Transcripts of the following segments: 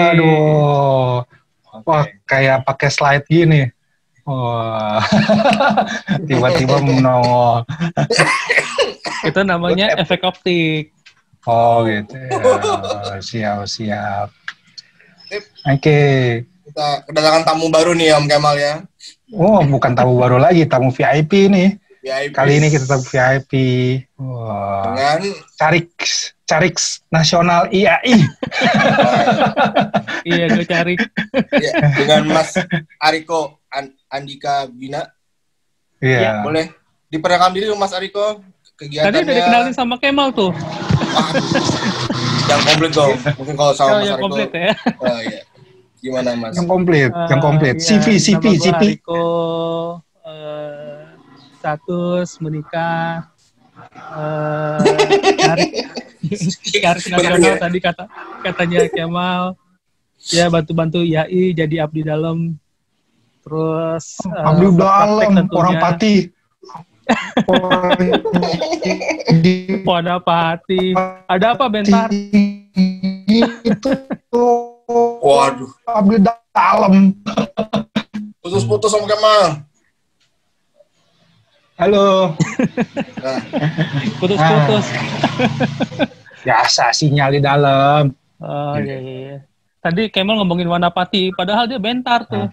Aduh. Wah, kayak pakai slide gini. Wah. Tiba-tiba menongol. Itu namanya efek optik. Oh gitu ya. Siap. Oke. Kita kedatangan tamu baru nih Om Kemal ya. Oh, bukan tamu baru lagi, tamu VIP nih. VIP. Kali ini kita tamu VIP. Wah. Dengan Carix Nasional IAI. Iya, gue cari. ya, dengan Mas Ariko Andika Bina. Iya. Boleh diperkenalkan diri Mas Ariko, kegiatannya. Tadi udah dikenalin sama Kemal tuh. Yang komplit dong. Mungkin kalau sama Mas yang Ariko. komplit ya. Oh iya. Gimana Mas? Yang komplit. Iya, CV. Ariko, status menikah, cari nasional tadi katanya Kemal, ya bantu IAI jadi abdi dalam, terus abdi dalam orang pati. Ada apa bentar? Itu. Waduh. Abdi dalam. Putus-putus sama Kemal. Halo. Putus-putus. Biasa sinyal di dalam. Oh iya. Tadi Kemal ngomongin Wanapati, padahal dia bentar tuh.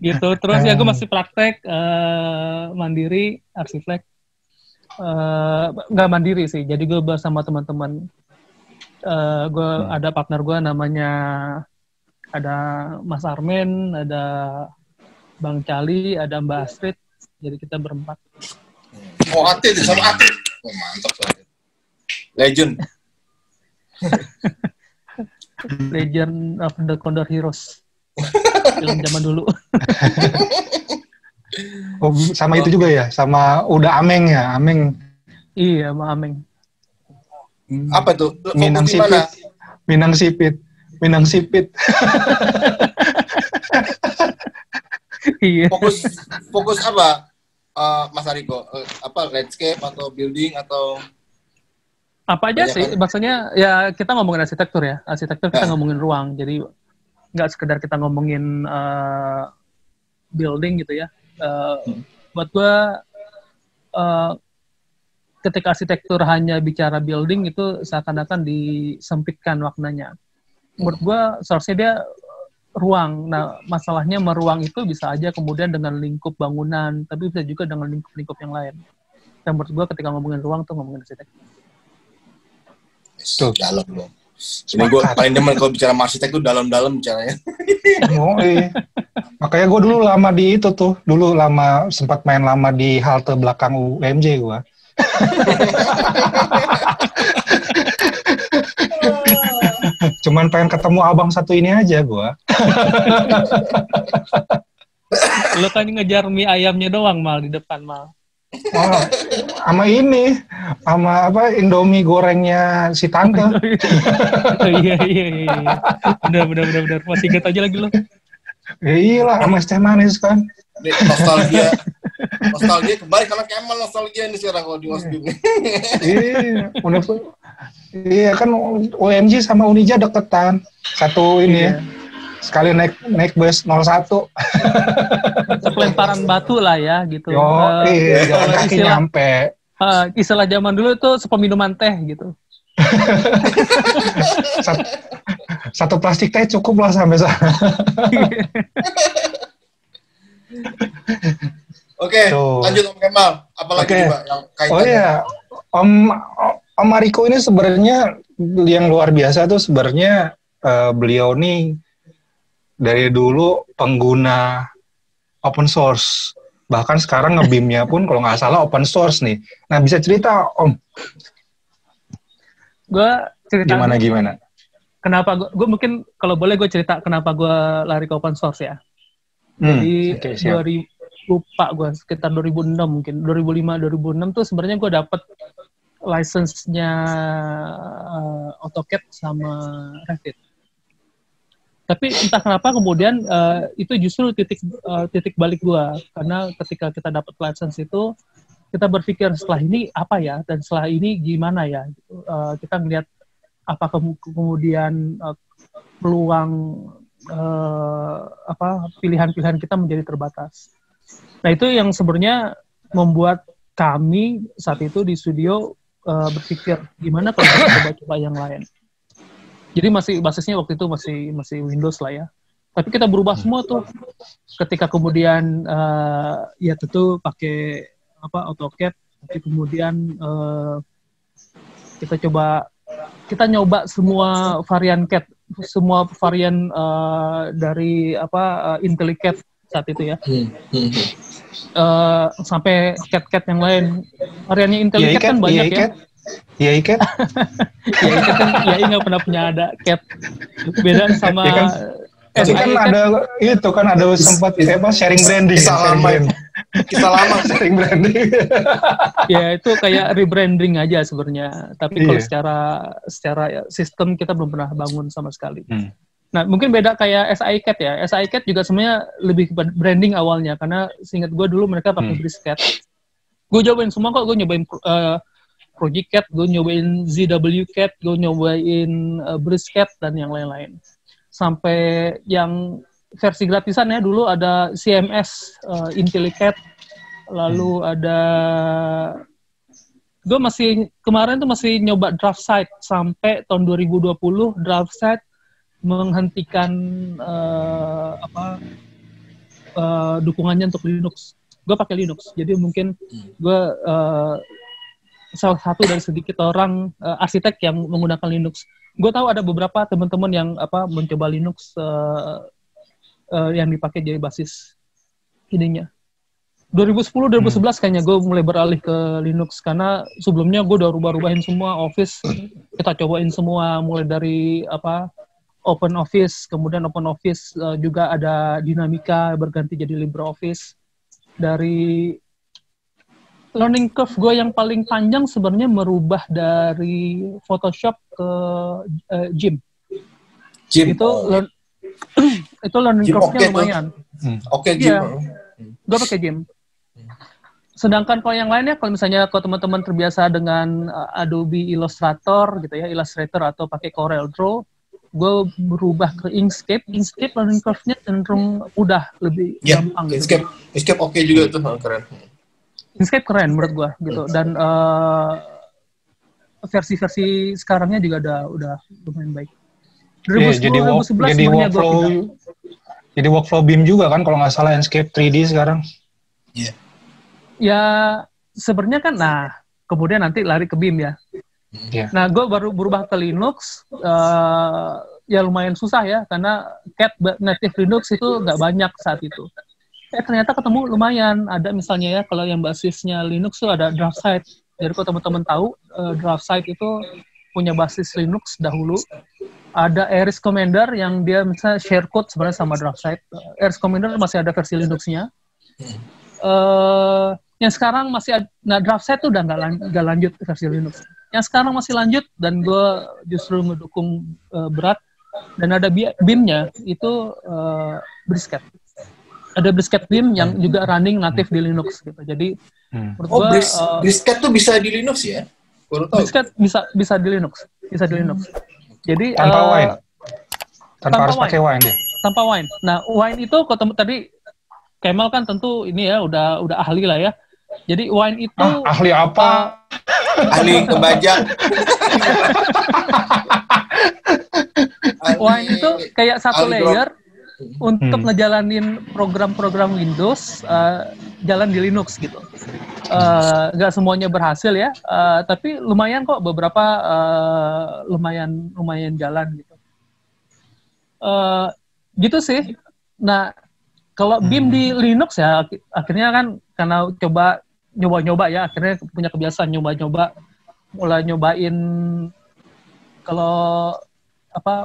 Gitu. Terus ya gue masih praktek mandiri Arsiflek. Nggak mandiri sih, jadi gue bersama teman-teman. Gue ada partner gue namanya, ada Mas Armen, ada Bang Cali, ada Mbak Astrid, jadi kita berempat. Oh Atid, sama Atid. Oh, mantap banget. Legend of the Condor Heroes. Film zaman dulu. Oh, sama itu juga ya? Sama Uda Ameng ya? Ameng. Iya, sama Ameng. Apa tuh? Minang Sipit. Iya. Fokus apa? Mas Ariko, apa landscape atau building atau apa aja sih? Maksudnya ya kita ngomongin arsitektur ya. Arsitektur kita ngomongin ruang. Jadi nggak sekedar kita ngomongin building gitu ya. Buat gue ketika arsitektur hanya bicara building itu seakan-akan disempitkan maknanya. Menurut gue source-nya dia ruang. Nah, masalahnya meruang itu bisa aja kemudian dengan lingkup bangunan, tapi bisa juga dengan lingkup-lingkup yang lain. Dan menurut gue ketika ngomongin ruang tuh ngomongin arsitektur. Dalam loh. Ini gue paling demen kalau bicara arsitek tuh dalam-dalam bicaranya. Oh iya. Makanya gue dulu lama di itu tuh. Sempat main lama di halte belakang UMJ gue. Cuman pengen ketemu abang satu ini aja gue. Lo kan ngejar mie ayamnya doang Mal di depan Mal. Oh, sama ini, sama apa Indomie gorengnya si tante. Iya. Bener. Masih ingat aja lagi lo. Iya lah, sama es teh manis kan. Nostalgia kembali karena Kemal nostalgia ini sekarang kalau di Osbim. Iya kan UMJ sama Unija deketan. Satu ini ya. Sekali naik bus 01. Sepelemparan batu lah ya gitu. Jalan kaki nyampe. Istilah zaman dulu tuh sepeminuman teh gitu. Satu plastik teh cukup lah sampai sana. Oke, lanjut Om Kemal. Apalagi coba yang kaitannya? Oh iya, Om Ariko ini sebenarnya yang luar biasa tuh sebenarnya beliau nih dari dulu pengguna open source. Bahkan sekarang nge-BIM-nya pun kalau nggak salah open source nih. Nah, bisa cerita Om? Gue cerita gimana? Kenapa gue mungkin kalau boleh gue cerita kenapa gue lari ke open source ya. Jadi lupa gue sekitar 2006 mungkin 2005-2006 tuh sebenarnya gue dapet license-nya AutoCAD sama Revit. Tapi entah kenapa kemudian itu justru titik balik gua, karena ketika kita dapat license itu kita berpikir setelah ini apa ya, dan setelah ini gimana ya gitu. Kita melihat apa kemudian peluang pilihan-pilihan kita menjadi terbatas. Nah, itu yang sebenarnya membuat kami saat itu di studio berpikir gimana kalau kita coba-coba yang lain. Jadi basisnya waktu itu masih Windows lah ya. Tapi kita berubah semua tuh. Ketika kemudian ya tentu pakai AutoCAD, tapi kemudian kita nyoba semua varian CAD, semua varian dari IntelliCAD saat itu ya. Sampai CAD yang lain. Variannya IntelliCAD kan banyak ya. Iya, ikat. Iya, ikat kan nggak pernah punya ada CAD. Beda sama ya kan, tapi kan ada sempat sharing branding. Kisah lama sharing branding. Ya itu kayak rebranding aja sebenarnya. Tapi kalau secara sistem kita belum pernah bangun sama sekali. Nah, mungkin beda kayak SICAD ya. SICAD juga sebenarnya lebih branding awalnya, karena seingat gue dulu mereka pakai BricsCAD. Gue cobain semua kok, gue nyobain Project CAD, gue nyobain ZW CAD, gue nyobain BricsCAD dan yang lain-lain. Sampai yang versi gratisan ya, dulu ada CMS, IntelliCAD, lalu ada gue kemarin tuh masih nyoba DraftSight sampai tahun 2020. DraftSight menghentikan dukungannya untuk Linux. Gue pakai Linux, jadi mungkin gue salah satu dari sedikit orang arsitek yang menggunakan Linux. Gue tahu ada beberapa teman-teman yang mencoba Linux yang dipakai jadi basis ininya. 2010-2011 kayaknya gue mulai beralih ke Linux, karena sebelumnya gue udah rubah-rubahin semua Office. Kita cobain semua, mulai dari Open Office, kemudian Open Office juga ada Dinamika berganti jadi LibreOffice. Dari learning curve gue yang paling panjang sebenarnya merubah dari Photoshop ke GIMP. Itu learning curve-nya lumayan. Oke, GIMP. Gue pakai GIMP. Sedangkan kalau yang lainnya, kalau misalnya kalau teman-teman terbiasa dengan Adobe Illustrator gitu ya, Illustrator atau pakai Corel Draw, gue berubah ke Inkscape. Inkscape learning curve-nya cenderung mudah, lebih gampang. Inkscape oke juga tuh, keren. Inkscape keren menurut gue gitu, dan versi-versi sekarangnya juga udah lumayan baik. 2010-2011 jadi workflow BIM juga kan kalau nggak salah, Inkscape 3D sekarang. Iya. Ya sebenarnya kan, kemudian nanti lari ke BIM ya. Yeah. Nah, gue baru berubah ke Linux, ya lumayan susah ya, karena CAD native Linux itu nggak banyak saat itu. Ternyata ketemu lumayan. Ada misalnya ya, kalau yang basisnya Linux tuh ada DraftSight. Jadi kalau teman-teman tahu, DraftSight itu punya basis Linux dahulu. Ada Aries Commander yang dia misalnya share code sebenarnya sama DraftSight. Aries Commander masih ada versi Linuxnya. Yang sekarang masih DraftSight tuh udah nggak lanjut versi Linux. Yang sekarang masih lanjut, dan gue justru mendukung berat. Dan ada BIM-nya, itu BricsCAD. Ada BricsCAD BIM yang juga running native di Linux gitu. Jadi menurut gua BricsCAD tuh bisa di Linux ya? BricsCAD bisa di Linux, Jadi tanpa Wine. Tanpa harus pakai Wine dia. Tanpa Wine. Nah, Wine itu kalau tadi Kemal kan tentu ini ya udah ahli lah ya. Jadi Wine itu ahli apa? Ahli kebajak. Wine itu kayak satu layer untuk ngejalanin program-program Windows jalan di Linux gitu. Nggak semuanya berhasil ya, tapi lumayan kok, beberapa lumayan jalan gitu. Gitu sih. Nah, kalau BIM di Linux ya akhirnya kan karena nyoba-nyoba ya, akhirnya punya kebiasaan nyoba-nyoba, mulai nyobain kalau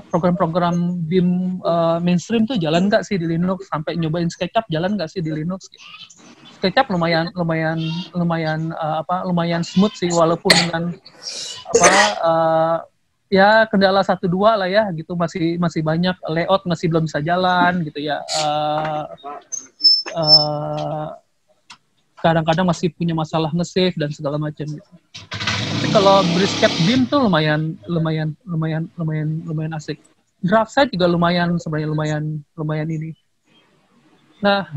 program-program BIM mainstream tuh jalan nggak sih di Linux, sampai nyobain SketchUp jalan nggak sih di Linux gitu. SketchUp lumayan smooth sih, walaupun dengan ya kendala 1-2 lah ya gitu, masih banyak layout masih belum bisa jalan gitu ya. Kadang-kadang masih punya masalah nge-save dan segala macam gitu. Tapi kalau brisket beam tuh lumayan asik. Draft side juga lumayan sebenarnya lumayan ini. Nah,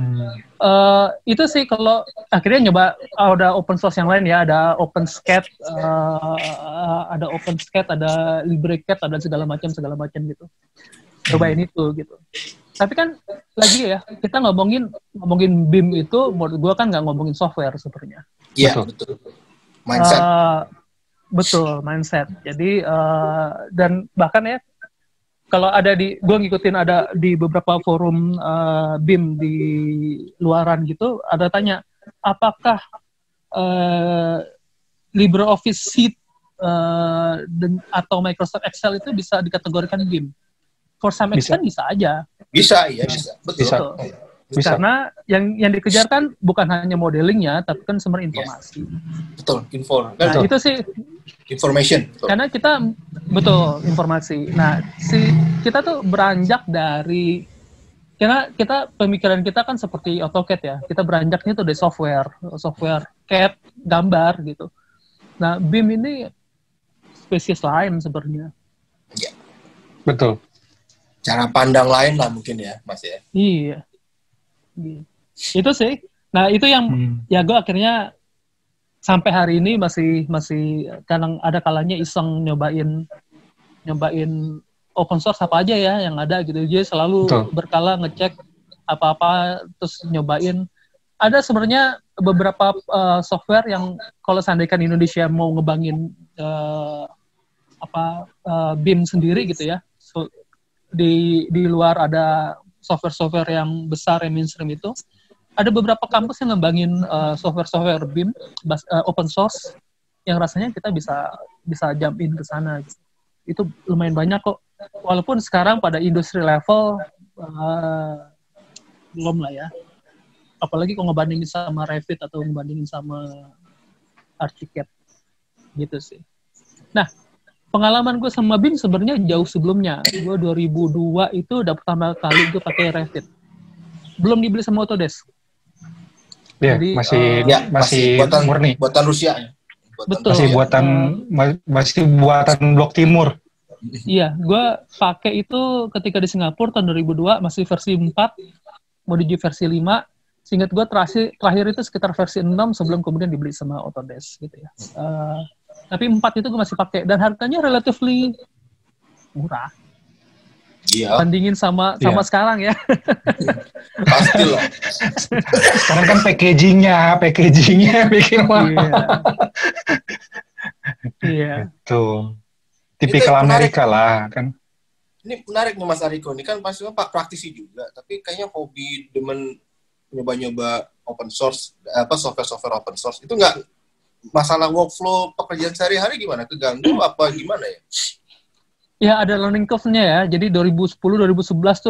itu sih kalau akhirnya nyoba ada open source yang lain ya, ada OpenSCAD, ada LibreCAD, ada segala macam gitu. Cobain itu gitu. Tapi kan lagi ya, kita ngomongin BIM itu, menurut gue kan nggak ngomongin software sebenarnya. Iya, betul. Mindset. Betul, mindset. Jadi, dan bahkan ya, kalau gue ngikutin ada di beberapa forum BIM di luaran gitu, ada tanya, apakah LibreOffice Suite atau Microsoft Excel itu bisa dikategorikan BIM? For some extent bisa aja. Bisa. Betul. Bisa. Karena yang dikejar kan bukan hanya modelingnya, tapi kan sumber informasi. Betul, Nah, itu sih information. Betul. karena kita informasi. Nah, kita tuh beranjak dari kita pemikiran kita kan seperti AutoCAD ya. Kita beranjaknya tuh dari software CAD, gambar gitu. Nah, BIM ini spesies lain sebenarnya. Iya. Betul. Cara pandang lain lah mungkin ya, Mas ya. Iya. Itu sih. Nah, itu yang ya gue akhirnya sampai hari ini masih kadang ada kalanya iseng nyobain open source apa aja ya yang ada gitu. Jadi selalu berkala ngecek apa-apa terus nyobain. Ada sebenarnya beberapa software yang kalau seandainya Indonesia mau ngebangin BIM sendiri gitu ya. So, di luar ada software yang besar yang mainstream itu, ada beberapa kampus yang ngembangin software BIM open source yang rasanya kita bisa jump in ke sana gitu. Itu lumayan banyak kok, walaupun sekarang pada industri level belum lah ya, apalagi kalau ngebandingin sama Revit atau ngebandingin sama Archicad gitu sih. Nah, pengalaman gue sama BIM sebenarnya jauh sebelumnya. Gue 2002 itu udah pertama kali gue pakai Revit. Belum dibeli sama Autodesk. Iya, jadi masih murni. Buatan Rusia ya. Betul. Masih buatan Blok Timur. Iya, gue pakai itu ketika di Singapura tahun 2002 masih versi 4, menuju versi 5. Seingat gue terakhir itu sekitar versi 6 sebelum kemudian dibeli sama Autodesk gitu ya. Tapi 4 itu gue masih pakai dan harganya relatively murah. Iya. Bandingin sama sekarang ya. Pastilah. Sekarang kan packagingnya bikin mahal. Iya. Tuh. Tipikal Amerika lah kan. Ini menarik nih Mas Ariko. Ini kan pasti Pak praktisi juga, tapi kayaknya hobi demen nyoba-nyoba open source, software open source itu nggak masalah workflow pekerjaan sehari-hari gimana? Keganggu apa gimana ya? Ya ada learning curve-nya ya. Jadi 2010-2011 tuh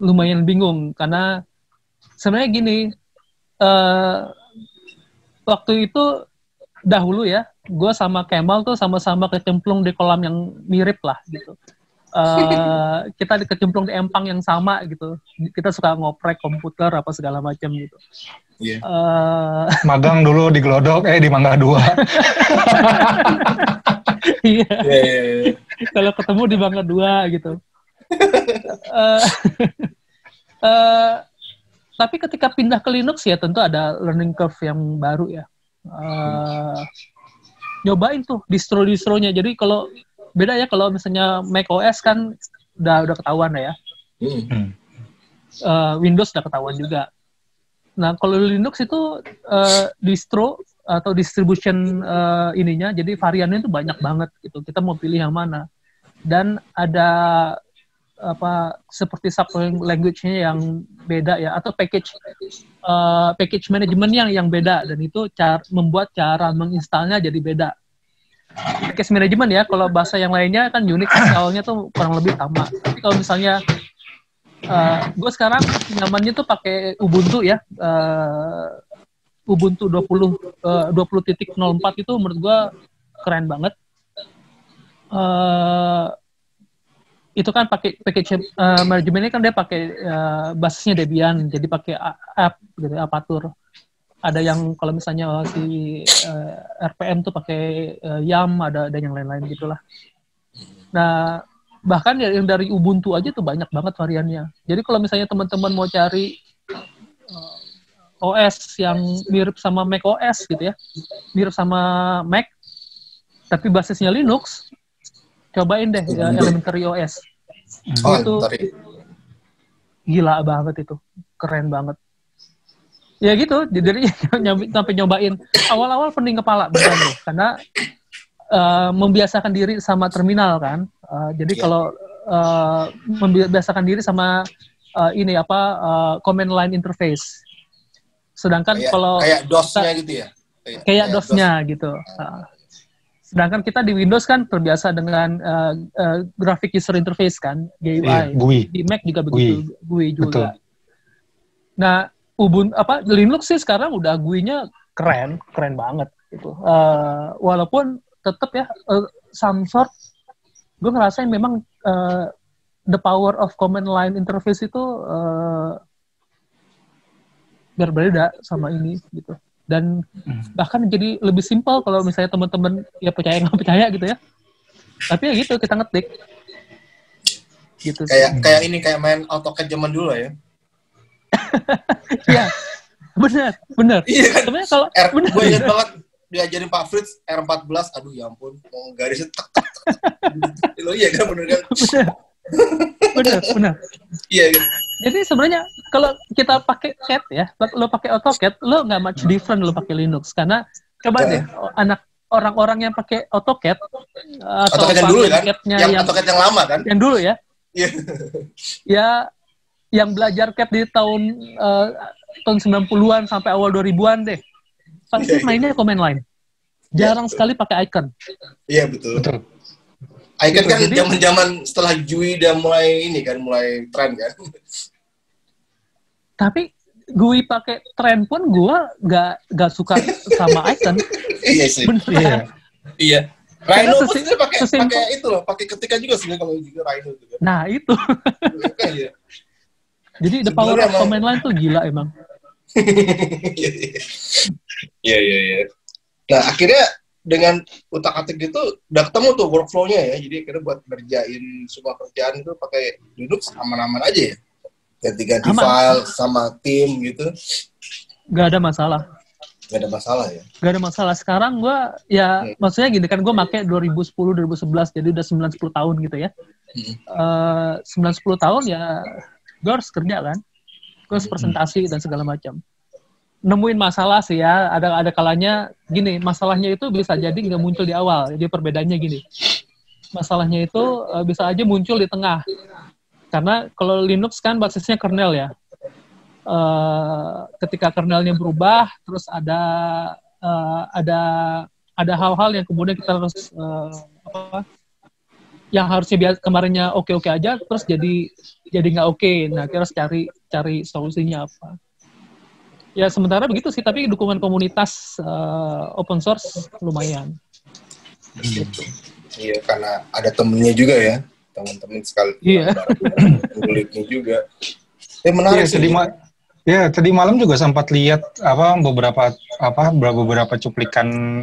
lumayan bingung karena sebenarnya gini, waktu itu dahulu ya, gue sama Kemal tuh sama-sama kecemplung di kolam yang mirip lah gitu. Kita dikecemplung di empang yang sama gitu. Kita suka ngoprek komputer apa segala macam gitu. Yeah. Magang dulu di Glodok, di Mangga 2. Iya. Kalau ketemu di Mangga 2 gitu. Tapi ketika pindah ke Linux ya tentu ada learning curve yang baru ya. Nyobain tuh distro-distronya. Jadi kalau beda ya kalau misalnya Mac OS kan udah ketahuan ya. Windows udah ketahuan juga. Nah, kalau Linux itu distro atau distribution ininya, jadi variannya itu banyak banget gitu. Kita mau pilih yang mana. Dan ada seperti sub language-nya yang beda ya, atau package management yang beda, dan itu membuat cara menginstalnya jadi beda. Package management ya, kalau bahasa yang lainnya kan Unix awalnya tuh kurang lebih sama. Tapi kalau misalnya gue sekarang nyamannya tuh pakai Ubuntu ya, Ubuntu 20.04 itu menurut gue keren banget. eh, itu kan pakai package manajemennya kan dia pakai basisnya Debian, jadi pakai app gitu, Apature. Ada yang kalau misalnya si RPM tuh pakai YAM, ada yang lain-lain gitulah. Nah, bahkan yang dari Ubuntu aja tuh banyak banget variannya. Jadi kalau misalnya teman-teman mau cari OS yang mirip sama Mac OS gitu ya, mirip sama Mac, tapi basisnya Linux, cobain deh Elementary OS. Itu gila banget itu, keren banget. Ya gitu, jadi sampai nyobain. Awal-awal pening kepala beneran deh, karena membiasakan diri sama terminal kan. Jadi kalau membiasakan diri sama command line interface. Sedangkan kalau kayak DOS-nya gitu ya. Kayak DOS-nya gitu. Sedangkan kita di Windows kan terbiasa dengan graphic user interface kan, GUI. GUI. Di Mac juga begitu, GUI juga. Betul. Nah, Linux sih sekarang udah GUI-nya keren banget gitu. Walaupun tetap ya some sort gue ngerasain memang the power of command line interface itu berbeda sama ini gitu. Dan bahkan jadi lebih simpel kalau misalnya teman-teman ya percaya nggak percaya gitu ya. Tapi ya gitu, kita ngetik. Gitu. Kayak main AutoCAD zaman dulu ya. Iya. Benar. Iya kan? Sebenarnya kalau gue ingat banget diajarin Pak Fritz R14, aduh ya ampun, mau garisnya lo iya kan, bener kan? Benar. Iya kan? Jadi sebenarnya kalau kita pakai CAD ya, lo pakai AutoCAD, lo nggak much different lo pakai Linux, karena coba deh orang-orang yang pakai AutoCAD atau AutoCAD yang dulu kan, yang AutoCAD yang lama kan? Yang dulu ya. Iya. Ya, yang belajar CAD di tahun 90-an sampai awal 2000-an deh. Pasti mainnya command line. Jarang sekali pakai icon. Iya, betul. Icon kan zaman-zaman setelah GUI udah mulai tren kan. Tapi GUI pakai tren pun gue gak suka sama icon. Iya sih. Bener. Iya. Rhino pun dia pakai itu loh, pakai ketikan juga sebenarnya kalau juga Rhino juga. Nah, itu. Iya. Jadi the power of command line tuh gila emang. Iya. Nah, akhirnya dengan utak-atik gitu udah ketemu tuh workflow-nya ya. Jadi akhirnya buat ngerjain semua kerjaan itu pakai Linux aman-aman aja ya. Ganti-ganti file sama tim gitu. Gak ada masalah. Gak ada masalah ya? Gak ada masalah. Sekarang gue, maksudnya gini kan, gue pakai 2010-2011, jadi udah 9-10 tahun gitu ya. 9-10 tahun ya, gue harus kerja kan. Gue harus presentasi dan segala macam. Nemuin masalah sih ya, ada kalanya gini, masalahnya itu bisa jadi nggak muncul di awal. Jadi perbedaannya gini, masalahnya itu bisa aja muncul di tengah. Karena kalau Linux kan basisnya kernel ya. Ketika kernelnya berubah, terus ada hal-hal yang kemudian kita harus yang harusnya kemarinnya oke aja, terus jadi nggak oke. Nah, kita harus cari solusinya apa. Ya sementara begitu sih, tapi dukungan komunitas open source lumayan. Gitu. Iya, karena ada temennya juga ya, teman-teman sekali. Iya. Kulitnya juga. Menarik sih. Tadi malam juga sempat lihat beberapa cuplikan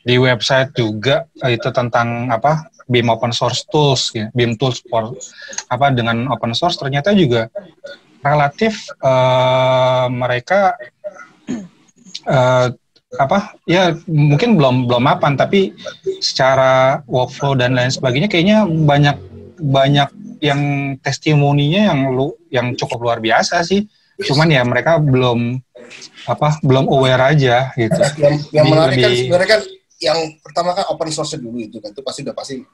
di website juga itu tentang BIM open source tools ya, BIM tools dengan open source ternyata juga relatif mereka mungkin belum mapan, tapi secara workflow dan lain sebagainya kayaknya banyak yang testimoninya yang cukup luar biasa sih. Cuman ya mereka belum aware aja gitu. Yang menarik kan sebenarnya kan yang pertama kan open source dulu itu kan, itu pasti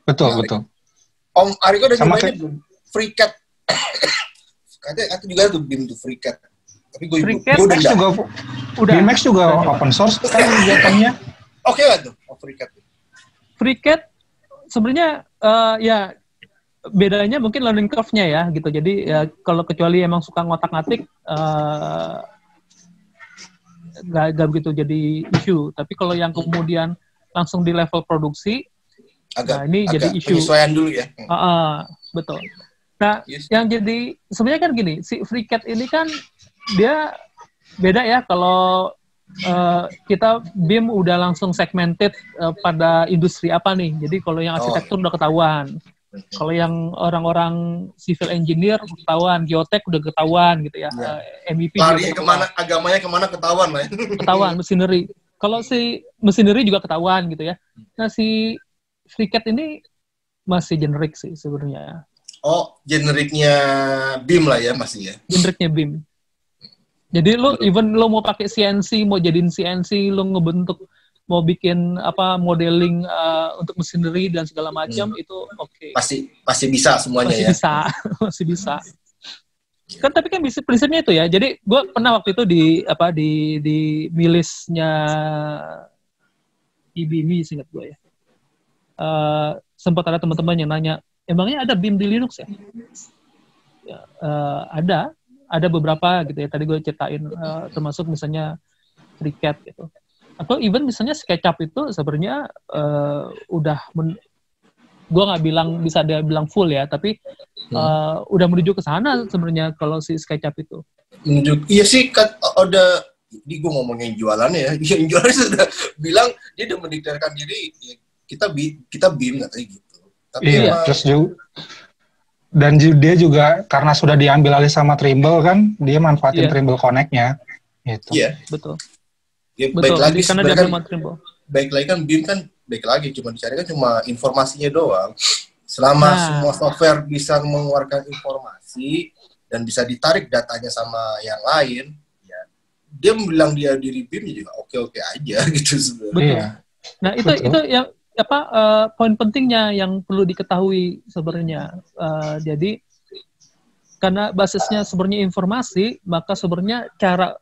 betul. Om Ariko udah nyobain belum? FreeCAD. Katanya juga tuh BIM tuh FreeCAD. Tapi gue udah Max juga open source kan jatuhnya. Oke lah tuh, FreeCAD. FreeCAD sebenarnya ya bedanya mungkin learning curve-nya ya gitu. Jadi ya kalau kecuali emang suka ngotak-ngatik gak begitu jadi isu. Tapi kalau yang kemudian langsung di level produksi Nah, ini jadi isu. Penyesuaian dulu ya. Betul. Nah, yang jadi sebenarnya kan gini, si FreeCAD ini kan dia beda ya kalau kita BIM udah langsung segmented pada industri apa nih. Jadi kalau yang arsitektur udah ketahuan. Kalau yang orang-orang civil engineer ketahuan, geotek udah ketahuan gitu ya. MEP lari kemana, agamanya kemana ketahuan lah. Ketahuan, machinery. Kalau si machinery juga ketahuan gitu ya. Nah, si FreeCAD ini masih generik sih sebenarnya. Oh, generiknya BIM lah ya masih ya. Generiknya BIM. Jadi lo even lo mau pakai CNC, mau jadiin CNC, lo ngebentuk, mau bikin apa modeling untuk machinery dan segala macam itu oke. Pasti bisa semuanya masih ya. Masih bisa. Kan tapi kan prinsipnya itu ya. Jadi gue pernah waktu itu di milisnya IBM seingat gue ya. Sempat ada teman-teman yang nanya, emangnya ada BIM di Linux ya? Ada beberapa gitu ya. Tadi gue ceritain termasuk misalnya FreeCAD gitu. Atau even misalnya SketchUp itu sebenarnya gue nggak bisa dia bilang full ya, tapi udah menuju ke sana sebenarnya kalau si SketchUp itu. Iya sih, udah. Ini gue ngomongin jualannya ya. Yang jualannya sudah bilang dia udah mendeklarasikan diri. Ya, kita BIM katanya gitu. Tapi iya. Terus juga. Dan dia juga karena sudah diambil alih sama Trimble kan, dia manfaatin Trimble Connect-nya. Gitu. Iya, betul. Ya, betul, baik lagi karena dia sama Trimble. Baik lagi kan BIM kan, baik lagi cuma dicari kan cuma informasinya doang. Selama semua software bisa mengeluarkan informasi dan bisa ditarik datanya sama yang lain, ya dia bilang dia diri BIM juga oke-oke aja gitu sebenarnya. Betul. Iya. Nah, itu yang poin pentingnya yang perlu diketahui sebenarnya. Jadi karena basisnya sebenarnya informasi, maka sebenarnya cara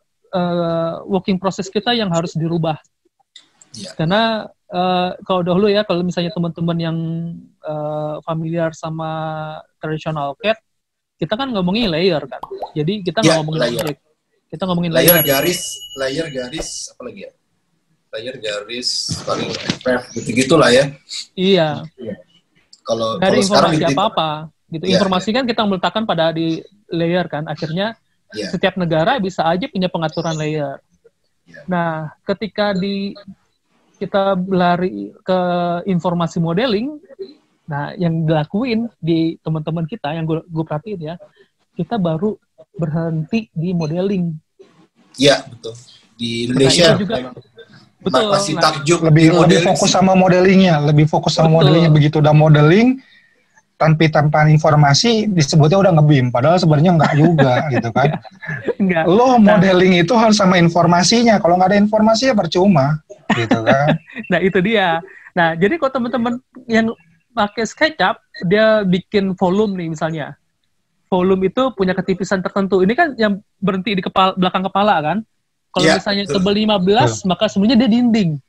working process kita yang harus dirubah. Yeah. Karena kalau dahulu ya, kalau misalnya teman-teman yang familiar sama traditional CAD, kita kan ngomongin layer kan. Jadi kita nggak ngomongin objek, kita ngomongin layer. Layer garis, apa lagi ya? Layer garis paling gitu lah ya. Iya. Kalau ada informasi apa-apa gitu. Informasi kan kita meletakkan pada di layer kan. Akhirnya setiap negara bisa aja punya pengaturan layer. Nah, ketika kita lari ke informasi modeling, nah yang dilakuin di teman-teman kita yang gue perhatiin ya, kita baru berhenti di modeling. Iya, betul. Di Indonesia juga betul. Masih takjub lebih fokus sama modelingnya, begitu udah modeling tanpa informasi disebutnya udah nge-BIM, padahal sebenarnya enggak juga gitu kan. Enggak. Lo modeling itu harus sama informasinya, kalau nggak ada informasi ya percuma gitu kan. Nah itu dia. Nah jadi kalau teman-teman yang pakai SketchUp, dia bikin volume nih misalnya, volume itu punya ketipisan tertentu. Ini kan yang berhenti di belakang kepala kan. Kalau misalnya tebal 15, maka sebenarnya dia dinding.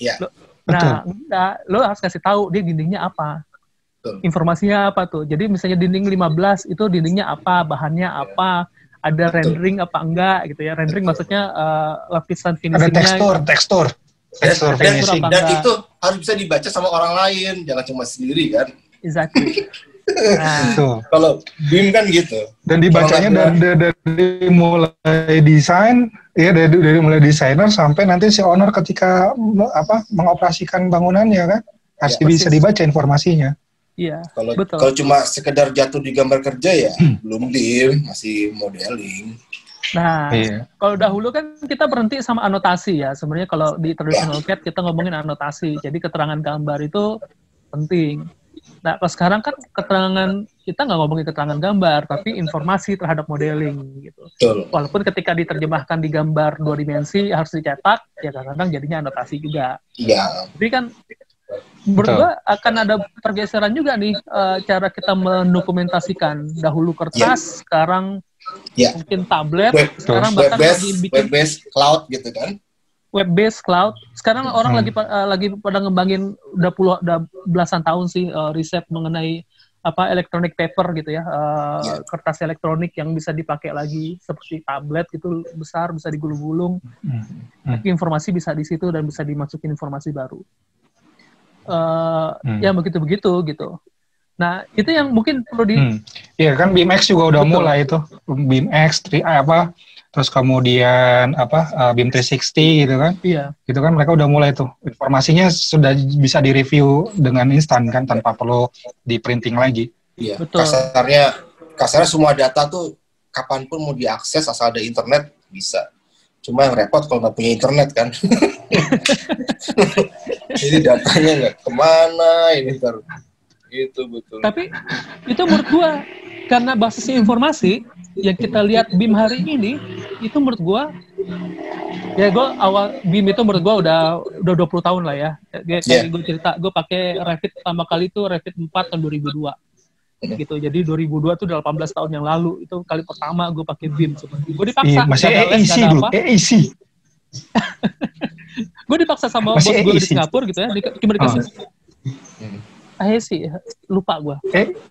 Iya. Nah, enggak, lo harus kasih tahu dia dindingnya apa. Informasinya apa tuh. Jadi misalnya dinding 15 itu dindingnya apa, bahannya apa, ada rendering apa enggak gitu ya. Rendering maksudnya lapisan finishingnya. Ada tekstur finishing. Dan itu harus bisa dibaca sama orang lain, jangan cuma sendiri kan. Exactly. Nah, kalau BIM kan gitu. Dan dibacanya dari mulai desain, ya dari mulai desainer sampai nanti si owner ketika mengoperasikan bangunannya kan, harus bisa dibaca informasinya. Iya. Kalau cuma sekedar jatuh di gambar kerja ya belum BIM, masih modeling. Nah, kalau dahulu kan kita berhenti sama anotasi ya. Sebenarnya kalau di traditional CAD kita ngomongin anotasi. Jadi keterangan gambar itu penting. Nah, kalau sekarang kan kita nggak ngomongin keterangan gambar, tapi informasi terhadap modeling gitu. Betul. Walaupun ketika diterjemahkan di gambar 2 dimensi harus dicetak, ya kadang-kadang jadinya anotasi juga. Iya. Tapi kan menurut gua akan ada pergeseran juga nih cara kita mendokumentasikan. Dahulu kertas, sekarang mungkin tablet, sekarang bahkan lagi bikin web-based cloud gitu kan. Web-based cloud. Sekarang orang lagi pada ngembangin udah belasan tahun sih riset mengenai electronic paper gitu ya, kertas elektronik yang bisa dipakai lagi seperti tablet gitu besar, bisa digulung-gulung. Tapi informasi bisa di situ dan bisa dimasukin informasi baru. yang begitu-begitu gitu. Nah, itu yang mungkin perlu Iya kan BIMX juga udah mulai itu. BIMX terus kemudian BIM 360 gitu kan. Iya. Gitu kan mereka udah mulai tuh. Informasinya sudah bisa direview dengan instan kan tanpa perlu di printing lagi. Iya. Betul. Kasarnya semua data tuh kapanpun mau diakses asal ada internet bisa. Cuma yang repot kalau nggak punya internet kan. Jadi datanya nggak kemana ini terus. Itu betul. Tapi itu menurut gua karena basisnya informasi yang kita lihat BIM hari ini itu menurut gua ya gua awal BIM itu menurut gua udah 20 tahun lah ya. Kayak gue cerita gue pakai Revit pertama kali itu Revit 4 tahun 2002. Gitu. Jadi 2002 tuh udah 18 tahun yang lalu itu kali pertama gue pakai BIM sebenarnya. Gue dipaksa masih AAC dulu, AAC. Gue dipaksa sama bos gue di Singapura gitu ya, cuma dikasih AAC, lupa gue.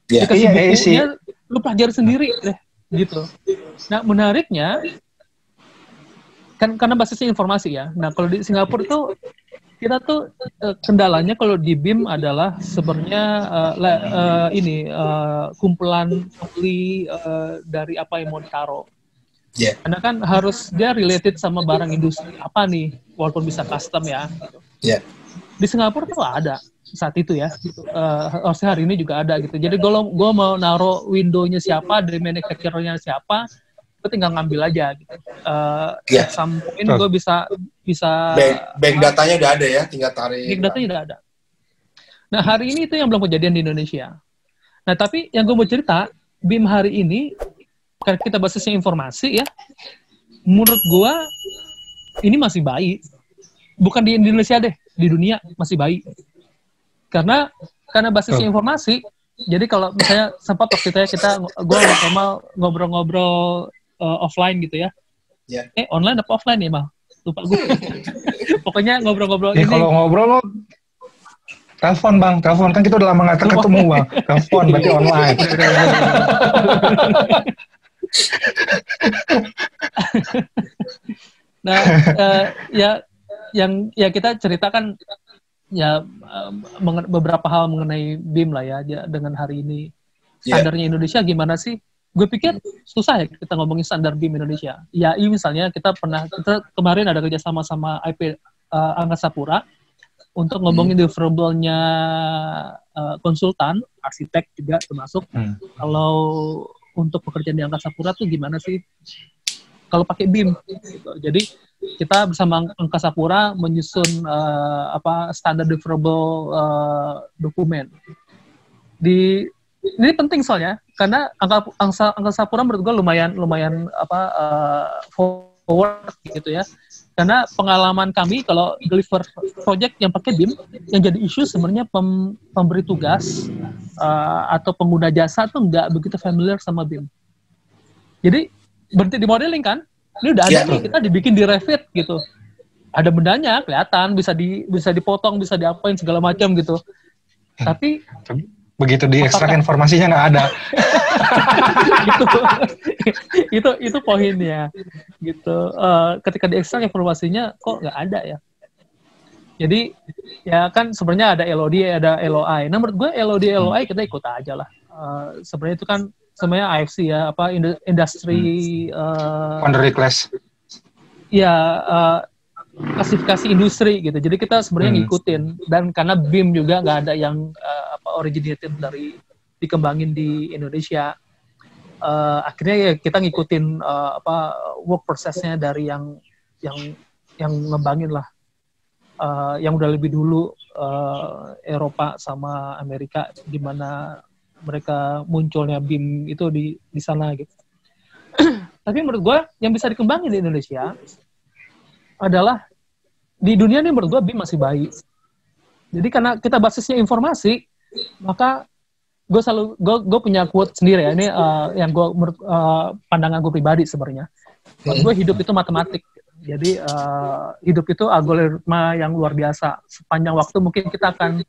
Dikasih bukunya, lu pelajari sendiri deh, gitu. Nah menariknya kan karena basisnya informasi ya. Nah kalau di Singapura itu kita tuh kendalanya kalau di BIM adalah sebenarnya kumpulan dari apa yang mau ditaruh. Yeah. Karena kan harus dia related sama barang industri apa nih, walaupun bisa custom ya. Gitu. Yeah. Di Singapura tuh ada saat itu ya. Gitu. Harusnya hari ini juga ada gitu. Jadi gue mau naruh window-nya siapa, dari manufacturer-nya siapa, gue tinggal ngambil aja gitu. At some point gue bisa bank datanya udah ada ya, tinggal tarik. Bank datanya udah ada. Nah hari ini itu yang belum kejadian di Indonesia. Nah tapi yang gue mau cerita, BIM hari ini karena kita basisnya informasi ya, menurut gue ini masih baik. Bukan di Indonesia deh, di dunia masih baik. Karena basisnya informasi. Jadi kalau misalnya sempat waktu itu ya gue ngobrol-ngobrol offline gitu ya. Yeah. Online apa offline ya, Mal? Lupa gue. Pokoknya ngobrol-ngobrol ini. Kalau ngobrol lo telepon Bang, telepon kan kita udah lama nggak ketemu Bang. Telepon berarti online. Nah, yang kita ceritakan ya beberapa hal mengenai BIM lah ya dengan hari ini. Standarnya Indonesia gimana sih? Gue pikir susah ya kita ngomongin standar BIM Indonesia. Ya, misalnya kita kemarin ada kerjasama sama IP Angkasa Pura untuk ngomongin deliverable-nya konsultan, arsitek juga termasuk. Kalau untuk pekerjaan di Angkasa Pura tuh gimana sih? Kalau pakai BIM. Gitu. Jadi kita bersama Angkasa Pura menyusun standar deliverable dokumen. Ini penting soalnya karena Angkasa Pura menurut gue lumayan forward gitu ya. Karena pengalaman kami kalau deliver project yang pakai BIM yang jadi isu sebenarnya pemberi tugas atau pengguna jasa tuh nggak begitu familiar sama BIM. Jadi berhenti di modeling kan? Ini udah ada nih, kita dibikin di Revit gitu. Ada bendanya kelihatan, bisa dipotong, bisa diapain segala macam gitu. Tapi begitu diekstrak informasinya nggak ada. itu poinnya gitu. Ketika diekstrak informasinya kok nggak ada ya. Jadi ya kan sebenarnya ada LOD, ada LOI. Nah menurut gue LOD, LOI kita ikut aja lah. Sebenarnya itu kan sebenarnya AFC ya, industri boundary class. Ya klasifikasi industri gitu. Jadi kita sebenarnya ngikutin, dan karena BIM juga nggak ada yang originated dari dikembangin di Indonesia. Akhirnya ya kita ngikutin work process-nya dari yang ngembangin lah. Yang udah lebih dulu Eropa sama Amerika, gimana mereka munculnya BIM itu di sana gitu. Tapi menurut gue yang bisa dikembangin di Indonesia adalah di dunia ini menurut gue BIM masih baik. Jadi karena kita basisnya informasi, maka gue punya quote sendiri ya, ini yang gue pandangan gue pribadi sebenarnya. Menurut gue hidup itu matematik. Jadi hidup itu algoritma yang luar biasa. Sepanjang waktu mungkin kita akan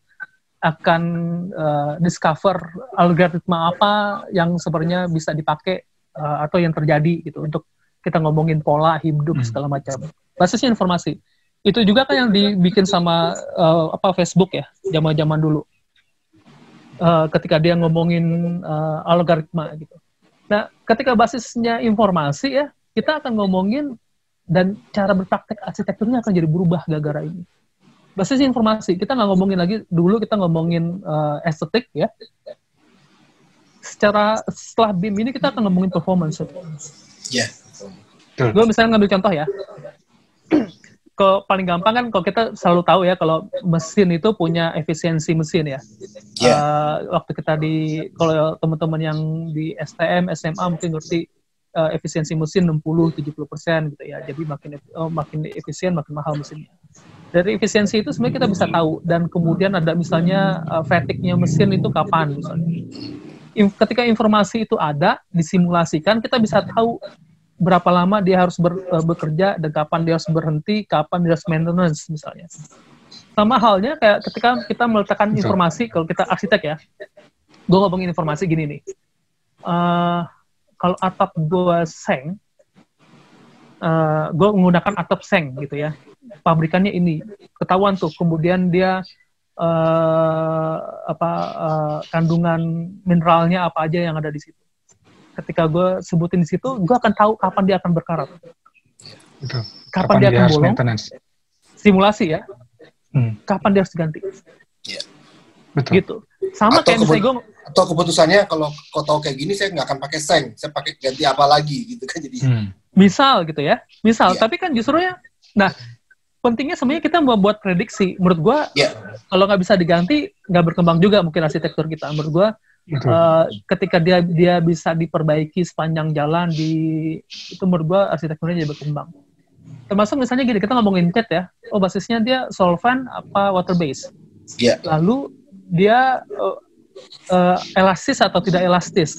discover algoritma apa yang sebenarnya bisa dipakai atau yang terjadi gitu untuk kita ngomongin pola hidup segala macam. Basisnya informasi. Itu juga kan yang dibikin sama Facebook ya, zaman-zaman dulu. Ketika dia ngomongin algoritma gitu. Nah, ketika basisnya informasi ya, kita akan ngomongin dan cara berpraktek arsitekturnya akan jadi berubah gara-gara ini. Basis informasi, kita nggak ngomongin lagi, dulu kita ngomongin estetik ya. Setelah BIM ini kita akan ngomongin performance. Iya. Gue misalnya ngambil contoh ya. Paling gampang kan kalau kita selalu tahu ya kalau mesin itu punya efisiensi mesin ya. Waktu kita kalau teman-teman yang di STM, SMA mungkin ngerti efisiensi mesin 60-70% gitu ya. Jadi makin efisien makin mahal mesinnya. Dari efisiensi itu sebenarnya kita bisa tahu, dan kemudian ada misalnya fatigue-nya mesin itu kapan misalnya. Ketika informasi itu ada disimulasikan, kita bisa tahu berapa lama dia harus bekerja dan kapan dia harus berhenti, kapan dia harus maintenance misalnya. Sama halnya kayak ketika kita meletakkan informasi, kalau kita arsitek ya, gue ngomongin informasi gini nih, kalau atap gue seng, gue menggunakan atap seng gitu ya, pabrikannya ini, ketahuan tuh, kemudian dia kandungan mineralnya apa aja yang ada di situ. Ketika gue sebutin di situ, gue akan tahu kapan dia akan berkarat. Betul. Kapan dia akan bolong. Maintenance. Simulasi ya. Kapan dia harus diganti. Yeah. Betul. Gitu. Sama atau kayak misalnya gue... Atau keputusannya kalau kau tahu kayak gini, saya nggak akan pakai seng. Saya pakai ganti apa lagi gitu kan jadi. Misal gitu ya. Misal, tapi kan justru ya... Nah, pentingnya sebenarnya kita membuat prediksi. Menurut gue, kalau nggak bisa diganti, nggak berkembang juga mungkin arsitektur kita. Menurut gue, ketika dia bisa diperbaiki sepanjang jalan itu menurut gue arsitekturnya jadi berkembang. Termasuk misalnya gini, kita ngomongin cat ya, basisnya dia solvent apa water base. Lalu dia elastis atau tidak elastis.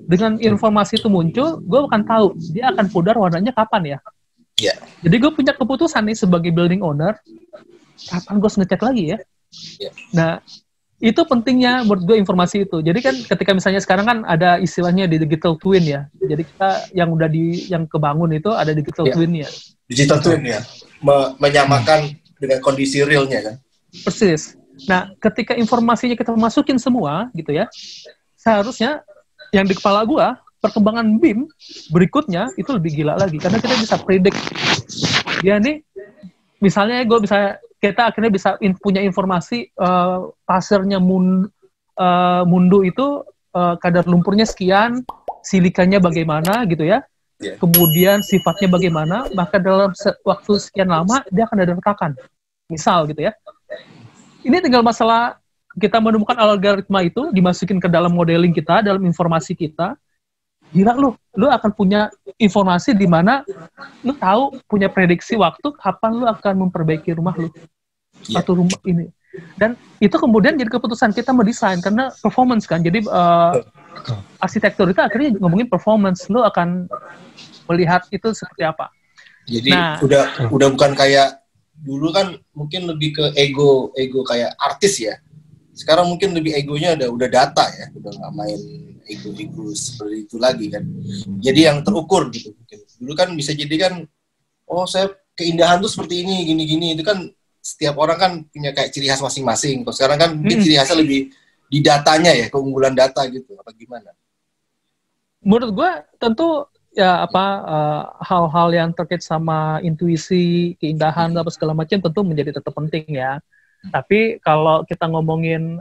Dengan informasi itu muncul, gue akan tahu dia akan pudar warnanya kapan ya. Jadi gue punya keputusan nih sebagai building owner, kapan gue ngecat lagi ya. Nah, itu pentingnya menurut gue informasi itu. Jadi kan ketika misalnya sekarang kan ada istilahnya di digital twin ya. Jadi kita yang udah yang kebangun itu ada digital twin-nya. Digital twin ya. Menyamakan dengan kondisi realnya kan. Persis. Nah, ketika informasinya kita masukin semua gitu ya. Seharusnya yang di kepala gue, perkembangan BIM berikutnya itu lebih gila lagi karena kita bisa predict. Dia nih misalnya kita akhirnya bisa punya informasi pasirnya Mundu itu kadar lumpurnya sekian, silikanya bagaimana gitu ya. Kemudian sifatnya bagaimana, maka dalam waktu sekian lama dia akan ada retakan. Misal gitu ya. Ini tinggal masalah kita menemukan algoritma itu dimasukin ke dalam modeling kita, dalam informasi kita. Gila lu akan punya informasi di mana lu tahu punya prediksi waktu kapan lu akan memperbaiki rumah lu atau rumah ini. Dan itu kemudian jadi keputusan kita mendesain karena performance kan. Jadi arsitektur itu akhirnya ngomongin performance, lu akan melihat itu seperti apa. Jadi udah bukan kayak dulu kan mungkin lebih ke ego kayak artis ya. Sekarang mungkin lebih egonya udah data ya, udah nggak main ego seperti itu lagi kan. Jadi yang terukur gitu mungkin. Dulu kan bisa jadi kan, saya keindahan tuh seperti ini, gini-gini. Itu kan setiap orang kan punya kayak ciri khas masing-masing. Kalau sekarang kan ciri khasnya lebih di datanya ya, keunggulan data gitu. Apa gimana? Menurut gue tentu ya hal-hal yang terkait sama intuisi, keindahan apa segala macam tentu menjadi tetap penting ya. Tapi kalau kita ngomongin,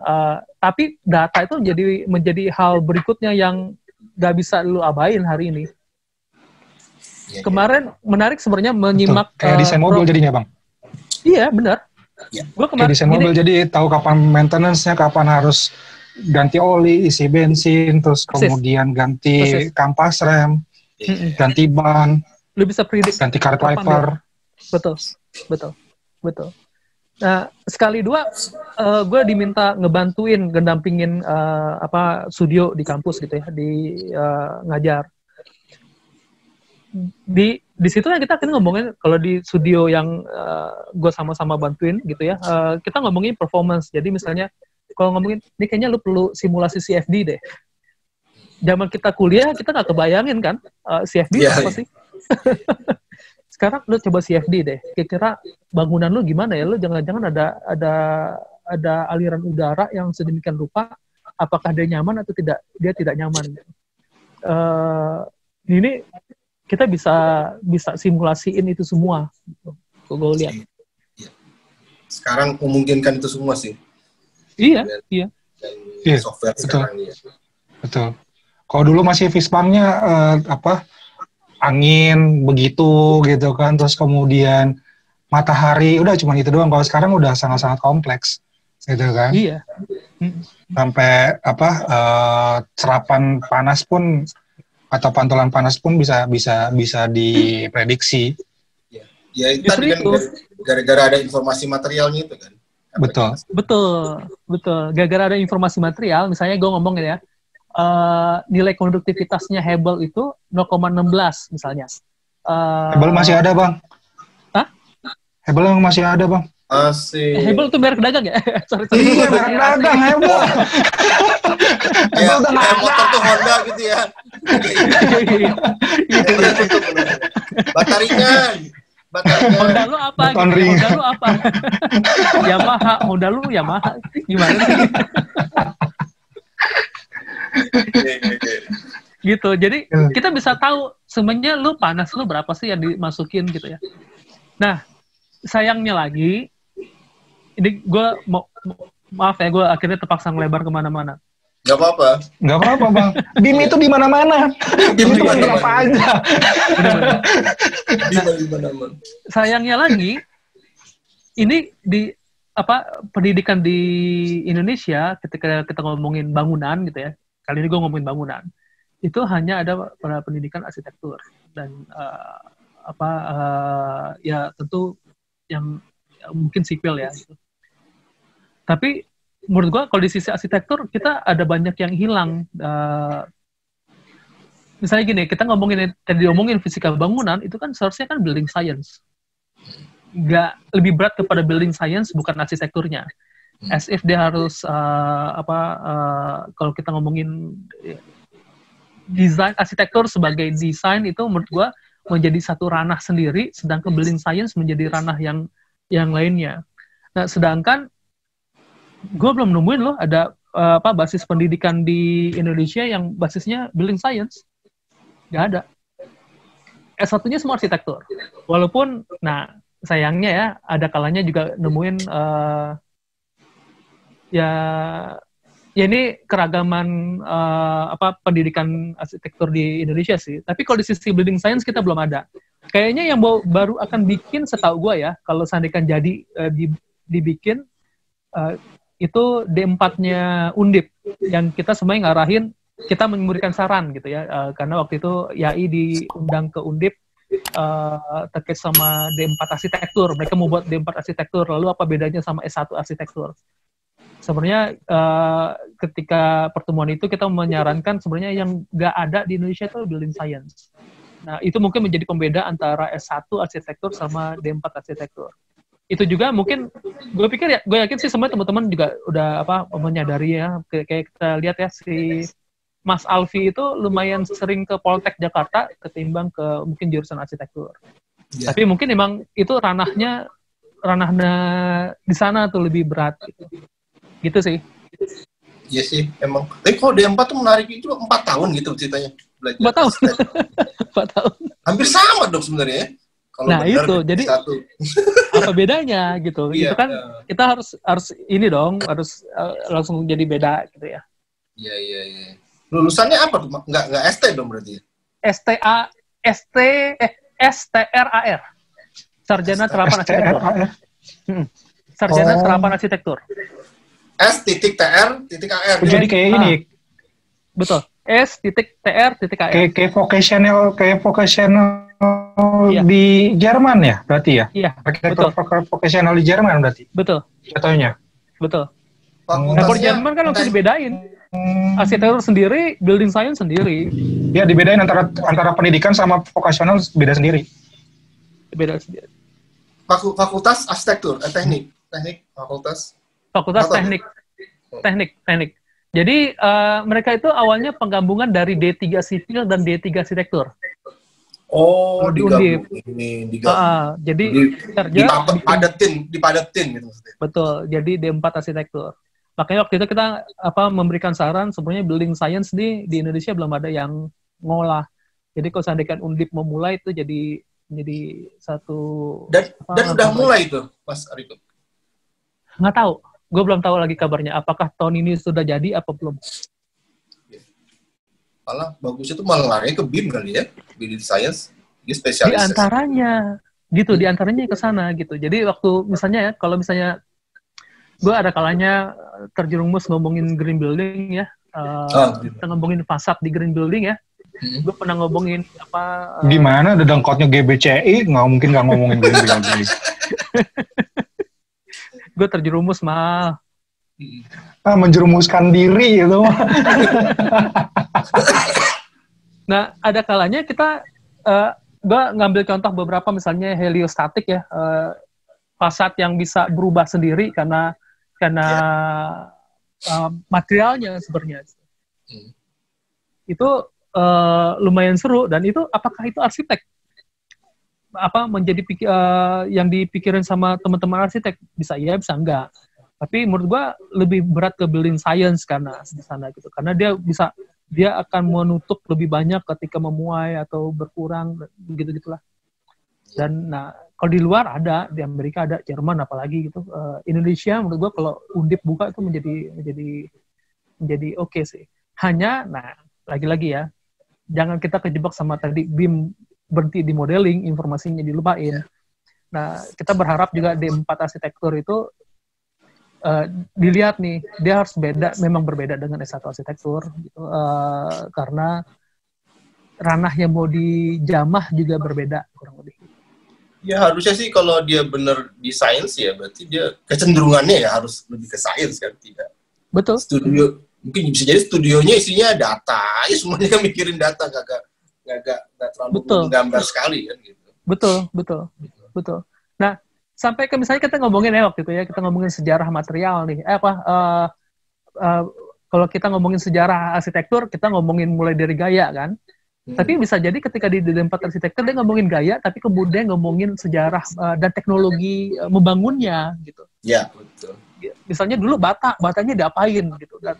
tapi data itu menjadi hal berikutnya yang gak bisa lu abain hari ini. Kemarin menarik sebenarnya menyimak kayak desain mobil jadinya bang. Iya benar. Gua kemarin desain mobil jadi tahu kapan maintenance-nya, kapan harus ganti oli, isi bensin, terus kemudian ganti kampas rem, ganti ban, lu bisa predict ganti card wiper. Betul. Nah, sekali dua gue diminta ngebantuin, ngedampingin studio di kampus gitu ya, ngajar. Di situ kan kita akan ngomongin kalau di studio yang gue sama-sama bantuin gitu ya, kita ngomongin performance. Jadi misalnya kalau ngomongin ini kayaknya lu perlu simulasi CFD deh. Zaman kita kuliah kita nggak kebayangin kan CFD apa sih? sekarang lu coba CFD deh. Kira-kira bangunan lu gimana ya? Lu jangan-jangan ada aliran udara yang sedemikian rupa, apakah dia nyaman atau tidak? Dia tidak nyaman. Ini kita bisa simulasiin itu semua. Gue lihat. Sekarang memungkinkan itu semua sih. Iya. Software sekarang ya. Betul. Kalau dulu masih Fishbang-nya angin begitu gitu kan, terus kemudian matahari, udah cuma itu doang. Kalau sekarang udah sangat-sangat kompleks gitu kan. Iya. Sampai serapan panas pun atau pantulan panas pun bisa diprediksi. Ya itu tadi kan gara-gara ada informasi materialnya itu kan. Betul. Gara-gara ada informasi material, misalnya gue ngomongin ya, nilai konduktivitasnya Hubble itu 0,16 misalnya. Hubble masih ada, Bang. Hah? Hubble masih ada, Bang. Asik. Hubble tuh merek dagang ya? Sorry. Iya, merek dagang Hubble. Kayak motor tuh Honda gitu ya. Baterinya. Honda lu apa? Honda lu apa? Yamaha. Honda lu Yamaha. Gimana sih? Gitu. Jadi kita bisa tahu sebenarnya lu panas lu berapa sih yang dimasukin gitu ya. Nah, sayangnya lagi, ini gue maaf ya, gue akhirnya terpaksa ngelebar kemana-mana. Gak apa-apa, Bang. BIM itu di mana-mana. BIM itu apa aja. Di mana-mana. Sayangnya lagi, ini pendidikan di Indonesia ketika kita ngomongin bangunan gitu ya. Kali ini gue ngomongin bangunan. Itu hanya ada pada pendidikan arsitektur dan ya tentu yang mungkin sipil ya. Gitu. Tapi menurut gua kalau di sisi arsitektur kita ada banyak yang hilang. Misalnya gini, kita ngomongin fisika bangunan itu kan seharusnya kan building science. Nggak lebih berat kepada building science bukan arsitekturnya. As if dia harus kalau kita ngomongin desain arsitektur sebagai desain itu menurut gua menjadi satu ranah sendiri, sedangkan building science menjadi ranah yang lainnya. Nah, sedangkan gue belum nemuin loh ada basis pendidikan di Indonesia yang basisnya building science. Nggak ada. S1-nya semua arsitektur. Walaupun, nah sayangnya ya, ada kalanya juga nemuin ya ini keragaman pendidikan arsitektur di Indonesia sih. Tapi kalau di sisi building science kita belum ada. Kayaknya yang baru akan bikin, setahu gue ya, kalau seandainya jadi dibikin, itu D4-nya Undip, yang kita semuanya ngarahin, kita memberikan saran gitu ya, karena waktu itu YAI diundang ke Undip terkait sama D4 arsitektur. Mereka mau buat D4 arsitektur, lalu apa bedanya sama S1 arsitektur? Sebenarnya ketika pertemuan itu kita menyarankan sebenarnya yang nggak ada di Indonesia itu building science. Nah, itu mungkin menjadi pembeda antara S1 arsitektur sama D4 arsitektur. Itu juga mungkin gue yakin sih semua teman-teman juga udah menyadari ya, kayak kita lihat ya si Mas Alfi itu lumayan sering ke Poltek Jakarta ketimbang ke mungkin jurusan arsitektur. Yeah. Tapi mungkin emang itu ranahnya di sana tuh lebih berat gitu sih. Iya sih, emang. Tapi kalau D4 tuh menarik itu 4 tahun gitu ceritanya. 4 tahun. 4 tahun. Hampir sama dong sebenarnya ya. Nah itu jadi apa bedanya gitu? Itu kan kita harus ini dong, harus langsung jadi beda gitu ya. Iya. Lulusannya apa tuh? Nggak ST dong berarti? STRAR. Sarjana Terapan Arsitektur. Sarjana Terapan Arsitektur. S.TR.AR. Jadi kayak ini. Betul. S.TR.AR. Kayak vocational iya. Di Jerman ya berarti ya? Iya, betul. Vocational di Jerman berarti? Betul. Contohnya? Betul. Kalau di Jerman kan langsung dibedain. Arsitektur sendiri, building science sendiri. Ya, dibedain antara pendidikan sama vocational beda sendiri. Beda sendiri. Fakultas arsitektur, teknik, Fakultas teknik. Jadi mereka itu awalnya penggabungan dari D3 sipil dan D3 arsitektur. Oh, Kalau di Undip. digabung ini, digabung. Jadi kerja Dipadetin gitu maksudnya. betul. Jadi D4 arsitektur. Makanya waktu itu kita memberikan saran sebenarnya building science di Indonesia belum ada yang ngolah. Jadi kalau seandainya Undip memulai itu jadi satu dan udah mulai itu, Mas Ariko. Nggak tahu. Gue belum tahu lagi kabarnya. Apakah tahun ini sudah jadi apa belum? Malah bagus itu malah lari ke BIM kali ya, building science, dia spesialis. Di antaranya ke sana gitu. Jadi waktu misalnya ya, kalau misalnya gue ada kalanya terjerumus ngomongin green building ya, kita ngomongin fasad di green building ya. Gue pernah ngomongin gimana dedengkotnya GBCI, nggak mungkin nggak ngomongin green building. Gue terjerumus mah. Menjerumuskan diri gitu. Nah, ada kalanya kita, gue ngambil contoh beberapa misalnya heliostatik ya, fasad yang bisa berubah sendiri karena materialnya sebenarnya. Itu lumayan seru, dan itu apakah itu arsitek? Menjadi yang dipikirin sama teman-teman arsitek? Bisa iya, bisa enggak. Tapi menurut gua lebih berat ke building science karena di sana gitu. Karena dia akan menutup lebih banyak ketika memuai atau berkurang gitu-gitulah. Dan kalau di luar ada, di Amerika ada, Jerman apalagi gitu. Indonesia menurut gua kalau Undip buka itu menjadi oke sih. Hanya lagi-lagi ya, jangan kita kejebak sama tadi BIM berhenti di modeling, informasinya dilupain. Nah, kita berharap juga D4 arsitektur itu dilihat nih, dia harus memang berbeda dengan S1 arsitektur gitu, karena ranah yang mau dijamah juga berbeda kurang lebih. Ya harusnya sih kalau dia benar di sains ya berarti dia kecenderungannya ya harus lebih ke sains kan, tidak. Betul. Studio mungkin bisa jadi studionya isinya data, ya semuanya mikirin data, gak terlalu menggambar sekali kan gitu. Betul. Nah, sampai ke misalnya kita ngomongin waktu itu ya, kita ngomongin sejarah material nih. Kalau kita ngomongin sejarah arsitektur, kita ngomongin mulai dari gaya kan. Tapi bisa jadi ketika di D4 arsitektur dia ngomongin gaya, tapi kemudian ngomongin sejarah dan teknologi membangunnya gitu. Ya, betul. Misalnya dulu batanya diapain gitu. Dan,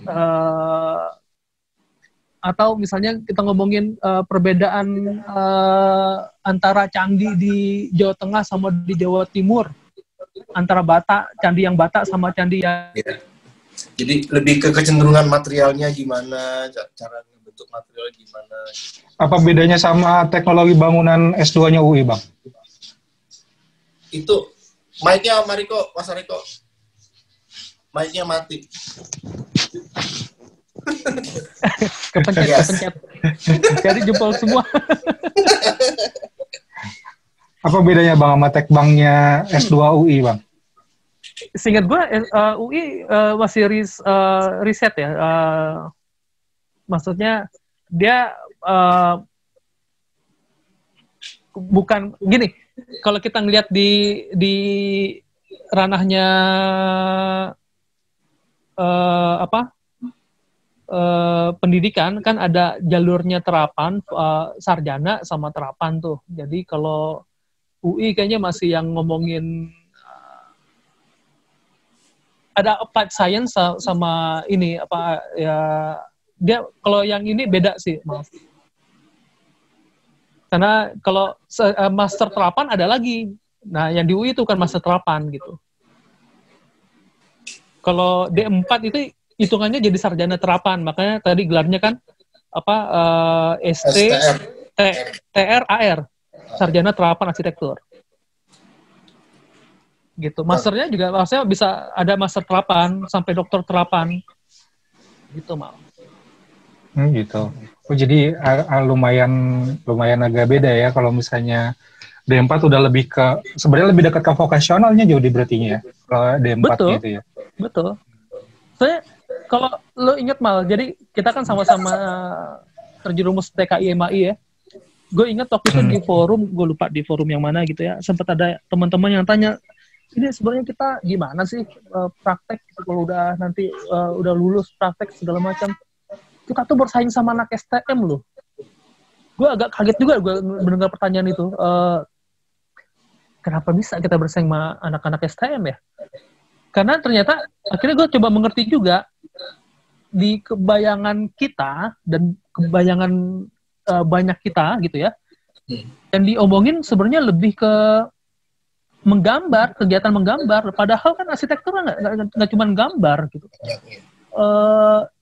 atau misalnya kita ngomongin perbedaan antara candi di Jawa Tengah sama di Jawa Timur, antara candi yang Bata sama candi yang... Ya. Jadi lebih ke kecenderungan materialnya gimana, cara bentuk materialnya gimana. Apa bedanya sama teknologi bangunan S2-nya UI, Bang? Itu mic-nya Mas Ariko. Mic-nya mati. kepencet. Jadi jempol semua. Apa bedanya Bang sama tekbangnya S2 UI, Bang? Seingat gue UI masih riset ya. Maksudnya dia bukan gini. Kalau kita ngelihat di ranahnya pendidikan kan ada jalurnya terapan, sarjana sama terapan tuh. Jadi kalau UI kayaknya masih yang ngomongin ada applied science sama ini dia kalau yang ini beda sih, maaf. Karena kalau master terapan ada lagi. Nah, yang di UI itu kan master terapan gitu. Kalau D4 itu hitungannya jadi sarjana terapan, makanya tadi gelarnya kan ST, TR, AR, sarjana terapan arsitektur. Gitu. Masternya juga maksudnya bisa ada master terapan sampai doktor terapan. Gitu, Mal. Gitu. Oh, jadi lumayan agak beda ya kalau misalnya D4 udah sebenarnya lebih dekat ke vokasionalnya jauh di berartinya ya. Kalau D4 gitu ya. Betul. Saya kalau lo ingat Mal, jadi kita kan sama-sama terjerumus TKI MAI ya. Gue ingat waktu itu di forum, gue lupa di forum yang mana gitu ya, sempat ada teman-teman yang tanya, ini sebenarnya kita gimana sih praktek kalau udah nanti udah lulus praktek segala macam. Kita tuh bersaing sama anak STM loh. gue agak kaget juga gue mendengar pertanyaan itu. Kenapa bisa kita bersaing sama anak-anak STM ya? Karena ternyata akhirnya gue coba mengerti juga di kebayangan kita dan kebayangan banyak kita gitu ya. Dan diomongin sebenarnya lebih ke menggambar, kegiatan menggambar. Padahal kan arsitektur nggak cuma gambar gitu.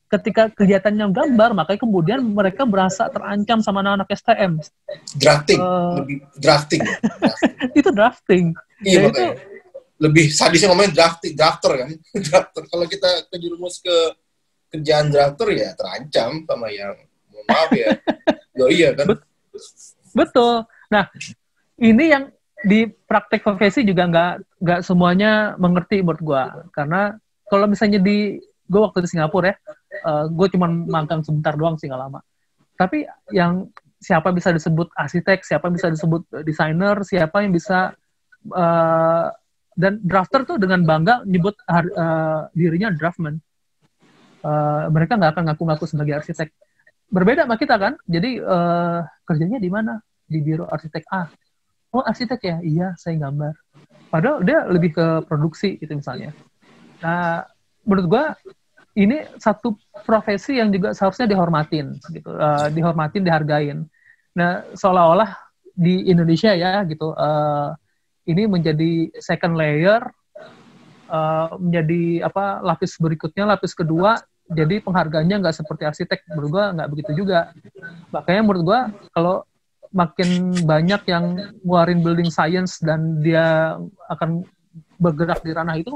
Ketika kegiatannya gambar, makanya kemudian mereka berasa terancam sama anak-anak STM. Drafting, lebih drafting. Itu drafting. Iya, itu lebih sadisnya ngomongin drafter kan. Drafter. Kalau kita kejerumus ke kerjaan drafter ya terancam sama yang, mohon maaf ya. Iya kan. Betul. Nah, ini yang di praktek profesi juga nggak semuanya mengerti menurut gue. Karena kalau misalnya gue waktu di Singapura ya, gue cuma magang sebentar doang sih, nggak lama. Tapi yang siapa bisa disebut arsitek, siapa bisa disebut desainer, siapa yang bisa dan drafter tuh dengan bangga nyebut dirinya draftman. Mereka nggak akan ngaku-ngaku sebagai arsitek. Berbeda sama kita kan, jadi kerjanya di mana? Di biro arsitek A. Oh arsitek ya? Iya, saya gambar. Padahal dia lebih ke produksi gitu misalnya. Nah, menurut gue ini satu profesi yang juga seharusnya dihormatin, gitu, dihormatin, dihargain. Nah, seolah-olah di Indonesia ya, gitu, ini menjadi second layer, menjadi lapis berikutnya, lapis kedua. Jadi penghargaannya nggak seperti arsitek, menurut gue nggak begitu juga. Makanya menurut gue kalau makin banyak yang ngeluarin building science dan dia akan bergerak di ranah itu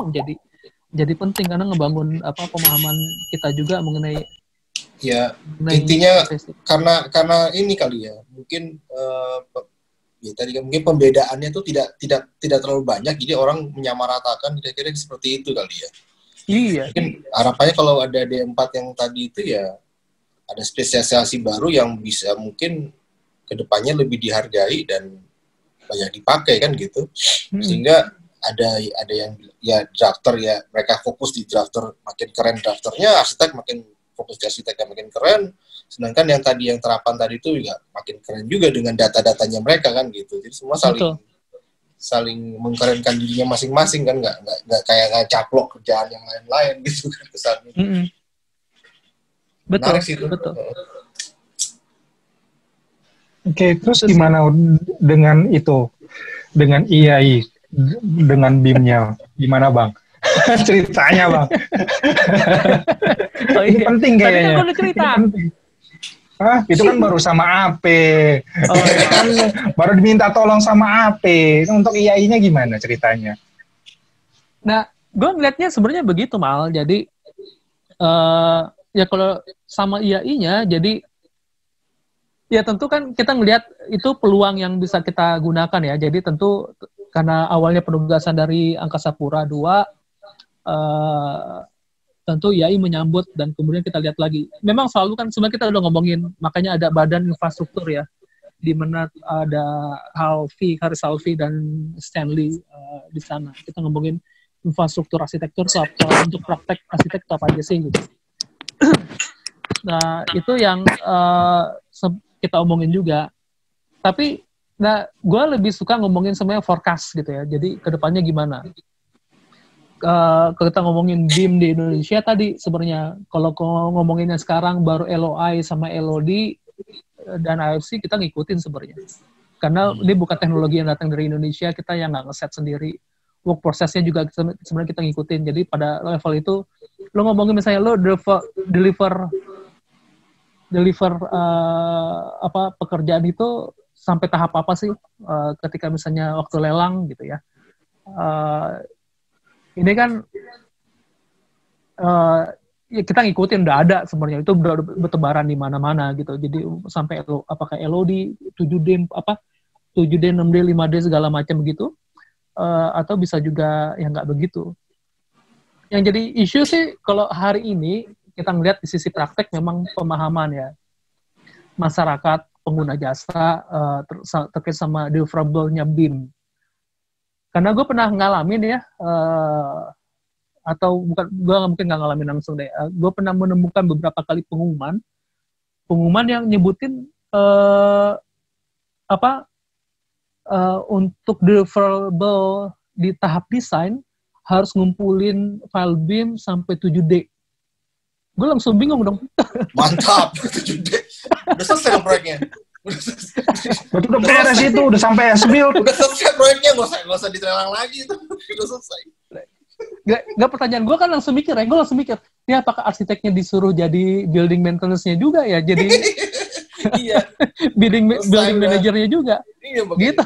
jadi penting karena ngebangun pemahaman kita juga mengenai intinya karena ini kali ya mungkin tadi kan mungkin pembedaannya itu tidak terlalu banyak jadi orang menyamaratakan kira-kira seperti itu kali ya. Iya. Mungkin harapannya kalau ada D4 yang tadi itu ya ada spesialisasi baru yang bisa mungkin kedepannya lebih dihargai dan banyak dipakai kan gitu. Sehingga ada yang ya drafter ya mereka fokus di drafter makin keren drafternya, arsitek makin fokus di arsitek yang makin keren. Sedangkan yang terapan tadi itu juga makin keren juga dengan data-datanya mereka kan gitu. Jadi semua saling mengkerenkan dirinya masing-masing kan nggak kayak caplok kerjaan yang lain-lain gitu kan kesannya. Betul. Menarik sih itu. Betul. Oke, terus gimana dengan itu? Dengan IAI, dengan BIM-nya, gimana Bang? Ceritanya Bang. Ini penting kayaknya. Tadi kan udah cerita. Itu kan baru sama AP. Kan baru diminta tolong sama AP. Untuk IAI-nya gimana ceritanya? Nah, gue ngeliatnya sebenarnya begitu Mal. Jadi ya kalau sama IAI-nya, jadi ya tentu kan kita ngelihat itu peluang yang bisa kita gunakan ya. Jadi tentu karena awalnya penugasan dari Angkasa Pura II, tentu IAI menyambut dan kemudian kita lihat lagi. Memang selalu kan sebenarnya kita udah ngomongin, makanya ada badan infrastruktur ya, di mana ada Haris Alfi dan Stanley di sana. Kita ngomongin infrastruktur arsitektur apa, untuk praktek arsitek apa aja sih gitu. Nah itu yang kita omongin juga. Tapi gue lebih suka ngomongin semuanya forecast gitu ya. Jadi kedepannya gimana? Kita ngomongin BIM di Indonesia tadi sebenarnya kalau ngomonginnya sekarang baru LOI sama LOD dan AFC kita ngikutin sebenarnya karena ini bukan teknologi yang datang dari Indonesia, kita yang nggak ngeset sendiri, work prosesnya juga sebenarnya kita ngikutin. Jadi pada level itu lo ngomongin misalnya lo deliver pekerjaan itu sampai tahap apa sih ketika misalnya waktu lelang gitu ya. Ini kan ya kita ngikutin udah ada sebenarnya, itu udah bertebaran di mana-mana gitu. Jadi sampai apakah LOD 7D 7D 6D 5D segala macam begitu, atau bisa juga yang nggak begitu. Yang jadi isu sih kalau hari ini kita ngelihat di sisi praktek memang pemahaman ya masyarakat pengguna jasa terkait sama deliverable-nya BIM. Karena gue pernah ngalamin ya, atau bukan, gue mungkin nggak ngalamin langsung deh. Gue pernah menemukan beberapa kali pengumuman yang nyebutin eh, apa untuk deliverable di tahap desain harus ngumpulin file BIM sampai 7D. Gue langsung bingung dong. Mantap, 7D. Udah selesai proyeknya. Berarti udah beres itu, udah sampai S-Build. Udah selesai proyeknya, nggak usah ditelelang lagi itu. Udah selesai. Gak pertanyaan gue kan langsung mikir ya, gue langsung mikir, ini apakah arsiteknya disuruh jadi building maintenance-nya juga ya, jadi Iya. building manager-nya juga, Iya, gitu.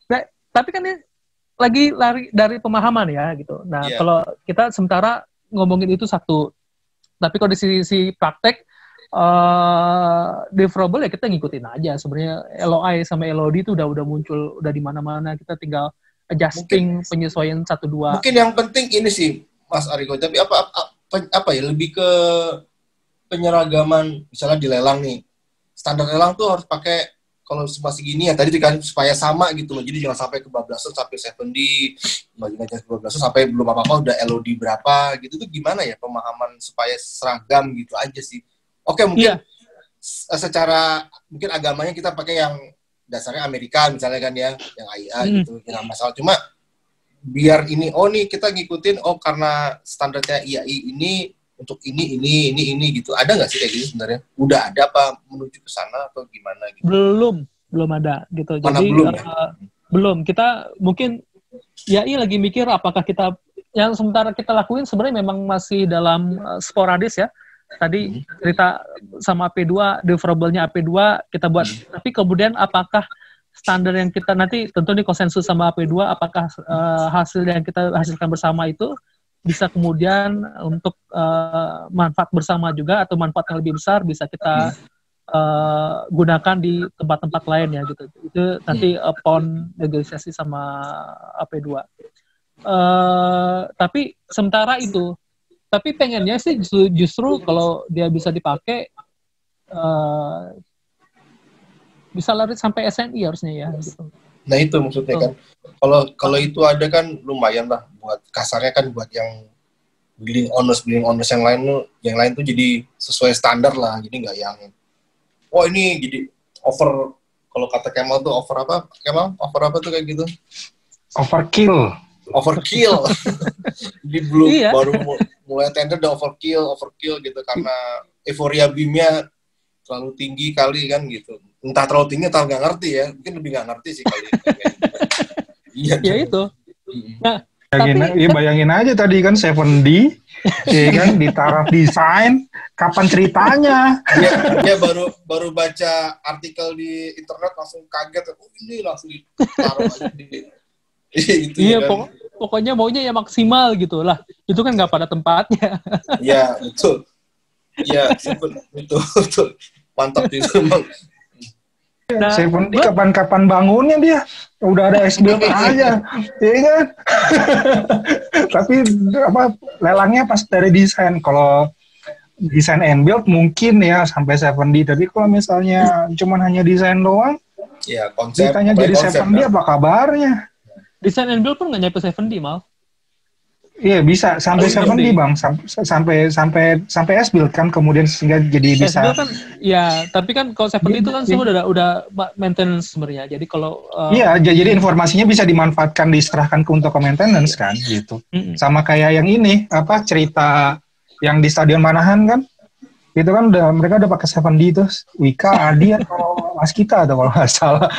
Nah, tapi kan ini lagi lari dari pemahaman ya, gitu. Nah, kalau kita sementara ngomongin itu satu, tapi kalau di sisi praktek, deliverable ya kita ngikutin aja. Sebenarnya LOI sama LOD itu udah muncul, udah di mana-mana, kita tinggal adjusting, penyesuaian 1-2. Mungkin yang penting ini sih, Mas Ariko, tapi apa ya, lebih ke penyeragaman, misalnya di lelang nih, standar lelang tuh harus pakai, kalau masih gini ya, tadi kan supaya sama gitu loh, jadi jangan sampai kebablasan sampai 7D, jangan kebablasan sampai belum apa-apa udah LOD berapa, gitu tuh gimana ya pemahaman supaya seragam gitu aja sih. Oke, mungkin secara, mungkin agamanya kita pakai yang dasarnya Amerika misalnya kan ya, yang AIA gitu, yang masalah. Cuma biar ini, nih kita ngikutin, karena standarnya IAI ini untuk ini gitu. Ada nggak sih kayak gitu sebenarnya? Udah ada apa menuju ke sana atau gimana gitu? Belum ada gitu. Mana jadi belum, belum. Kita mungkin IAI lagi mikir apakah kita, yang sementara kita lakuin sebenarnya memang masih dalam sporadis ya. Tadi cerita sama AP2, deliverable-nya AP2 kita buat. Tapi kemudian apakah standar yang kita nanti, tentu nih konsensus sama AP2, apakah hasil yang kita hasilkan bersama itu bisa kemudian untuk manfaat bersama juga, atau manfaat yang lebih besar bisa kita gunakan di tempat-tempat lain ya gitu. Itu nanti upon negosiasi sama AP2. Tapi sementara itu, tapi pengennya sih justru kalau dia bisa dipakai bisa lari sampai SNI harusnya ya gitu. Nah itu maksudnya kan, kalau itu ada kan lumayan lah, buat kasarnya kan, buat yang building owners yang lain tuh jadi sesuai standar lah, jadi nggak yang ini jadi over, kalau kata Kemal tuh over apa tuh kayak gitu, overkill. Jadi belum baru mulai tender udah overkill gitu, karena euforia BIM-nya terlalu tinggi kali kan gitu. Entah terlalu tinggi atau nggak ngerti ya, mungkin lebih nggak ngerti sih kali. Iya. Ya itu. Nah, bayangin aja tadi kan 7D, ya kan di taraf desain, kapan ceritanya? Dia baru baca artikel di internet langsung kaget, ini langsung ditaruh aja di. Iya, kan? Pokoknya maunya ya maksimal gitu lah. Itu kan nggak pada tempatnya. Iya, betul. Iya, betul. Mantap itu emang. Nah, 7D kapan-kapan bangunnya dia? Udah ada S-Build aja, iya kan? Tapi lelangnya pas dari desain. Kalau desain and build mungkin ya sampai 7D. Tapi kalau misalnya cuman hanya desain doang, ya konsep. Ditanya jadi 7D apa kabarnya? Design and build pun nggak nyampe 7D, Mal. Iya, bisa sampai 7D, Bang. Sampai S-Build kan, kemudian sehingga jadi bisa. S-Build kan, ya, tapi kan kalau 7D itu kan semua udah maintenance sebenarnya. Jadi kalau... Iya, jadi informasinya bisa dimanfaatkan, diserahkan untuk maintenance kan, gitu. Sama kayak yang ini, cerita yang di Stadion Manahan kan, itu kan mereka udah pakai 7D tuh, Wika, Adi, atau Mas Kita atau kalau nggak salah.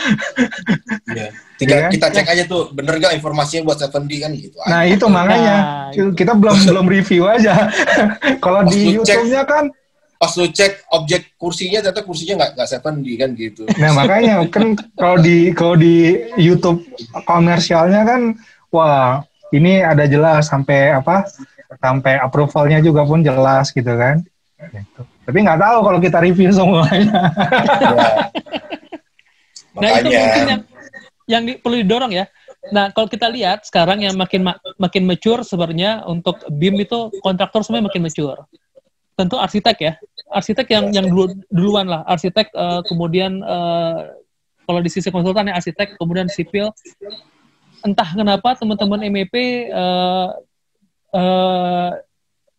Iya. Tinggal kita cek aja tuh, bener gak informasinya buat 7D kan gitu. Nah itu makanya, kita belum review aja. Kalau di YouTube-nya kan, pas lu cek objek kursinya, ternyata kursinya nggak 7D kan gitu. Nah makanya kan kalau di YouTube komersialnya kan, wah ini ada jelas sampai approval-nya juga pun jelas gitu kan. Gitu. Tapi nggak tahu kalau kita review semuanya. Nah itu mungkin yang perlu didorong ya. Nah kalau kita lihat sekarang yang makin mature sebenarnya untuk BIM itu kontraktor semuanya makin mature. Tentu arsitek ya, arsitek yang duluan lah, arsitek kemudian kalau di sisi konsultan ya arsitek, kemudian sipil. Entah kenapa teman-teman MEP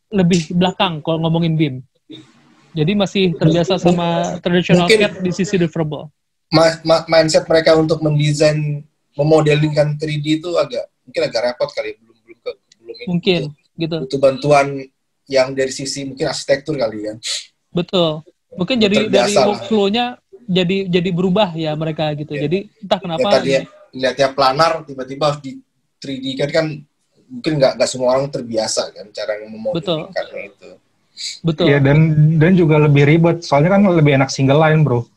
lebih belakang kalau ngomongin BIM. Jadi masih terbiasa sama traditional Mungkin- CAD di sisi deliverable. Mindset mereka untuk mendesain, memodelingkan 3D itu mungkin agak repot kali, belum ini. Mungkin gitu. Butuh bantuan yang dari sisi mungkin arsitektur kali ya. Betul. Mungkin Belum jadi dari terbiasa lah. workflow-nya jadi berubah ya mereka gitu. Iya. Jadi entah Ya kenapa tadi lihatnya planar, tiba-tiba harus di 3D kan mungkin nggak semua orang terbiasa kan cara memodelingkannya itu. betul. Iya, dan juga lebih ribet. Soalnya kan lebih enak single line, bro.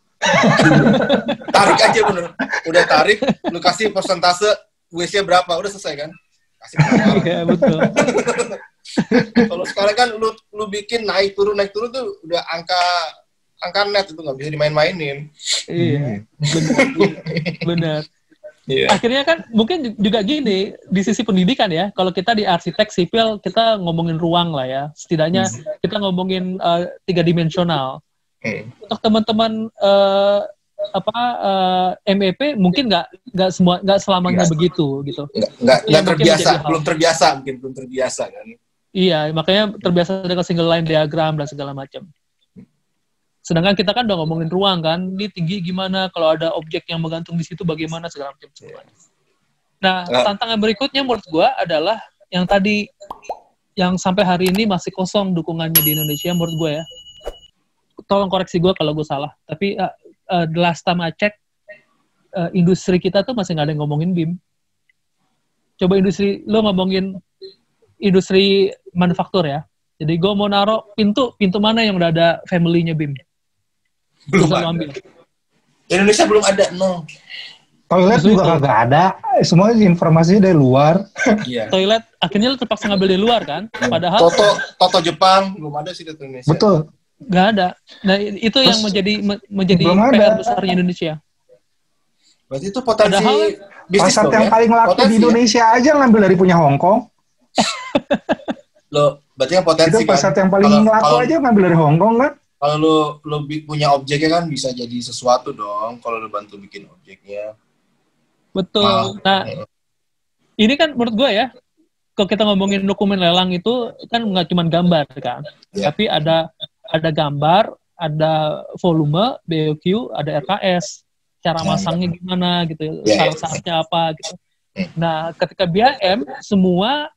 Tarik aja bener. Udah tarik, lu kasih persentase WC berapa, udah selesai kan? Kasih berapa. Iya, betul. Kalau sekarang kan lu bikin naik turun tuh udah angka net itu nggak bisa dimain-mainin. Iya, benar. Iya. Akhirnya kan mungkin juga gini, di sisi pendidikan ya, kalau kita di arsitek sipil, kita ngomongin ruang lah ya. Setidaknya kita ngomongin 3-dimensional. Untuk teman-teman MEP mungkin nggak selamanya begitu gitu. Nggak terbiasa, belum terbiasa kan. Iya, makanya terbiasa dengan single line diagram dan segala macam. Sedangkan kita kan udah ngomongin ruang kan, ini tinggi gimana, kalau ada objek yang menggantung di situ bagaimana segala macam. Nah, tantangan berikutnya menurut gua adalah yang tadi yang sampai hari ini masih kosong dukungannya di Indonesia menurut gua ya. Tolong koreksi gua kalau gua salah. Tapi the last time I check, industri kita tuh masih nggak ada yang ngomongin BIM. Coba lo ngomongin industri manufaktur ya. Jadi gue mau naruh pintu mana yang udah ada family-nya BIM. Belum ada. Ambil. Indonesia belum ada, no. Toilet juga kagak ada. Semua informasinya dari luar. Iya. Toilet, akhirnya lo terpaksa ngambil dari luar kan? Padahal Toto Jepang belum ada sih di Indonesia. Betul. nggak ada. Nah itu yang menjadi PR besarnya Indonesia. Berarti itu potensi Padahal bisnis pasar dong, yang ya? paling laku Potensi di Indonesia aja ngambil dari punya Hong Kong. Lo berarti yang potensi Itu pasar yang paling laku aja ngambil dari Hong Kong kan? Kalau lo punya objeknya kan bisa jadi sesuatu dong kalau lo bantu bikin objeknya. Betul. Nah, ini kan menurut gue ya, kalau kita ngomongin dokumen lelang itu kan nggak cuma gambar kan, tapi ada gambar, ada volume, BOQ, ada RKS, cara masangnya gimana gitu, syarat-syaratnya apa gitu. Nah, ketika BIM semua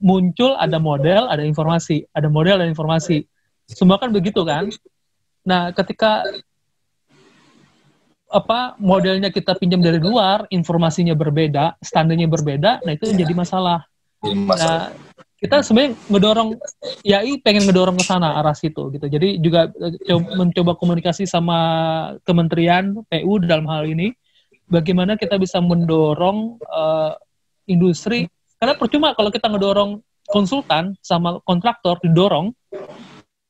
muncul ada model, ada informasi, ada model, ada informasi. Semua kan begitu kan. Nah, ketika modelnya kita pinjam dari luar, informasinya berbeda, standarnya berbeda, nah itu yang jadi masalah. Nah, kita sebenarnya pengen ngedorong ke sana arah situ gitu. Jadi juga mencoba komunikasi sama Kementerian PU dalam hal ini, bagaimana kita bisa mendorong industri. Karena percuma kalau kita ngedorong konsultan sama kontraktor didorong.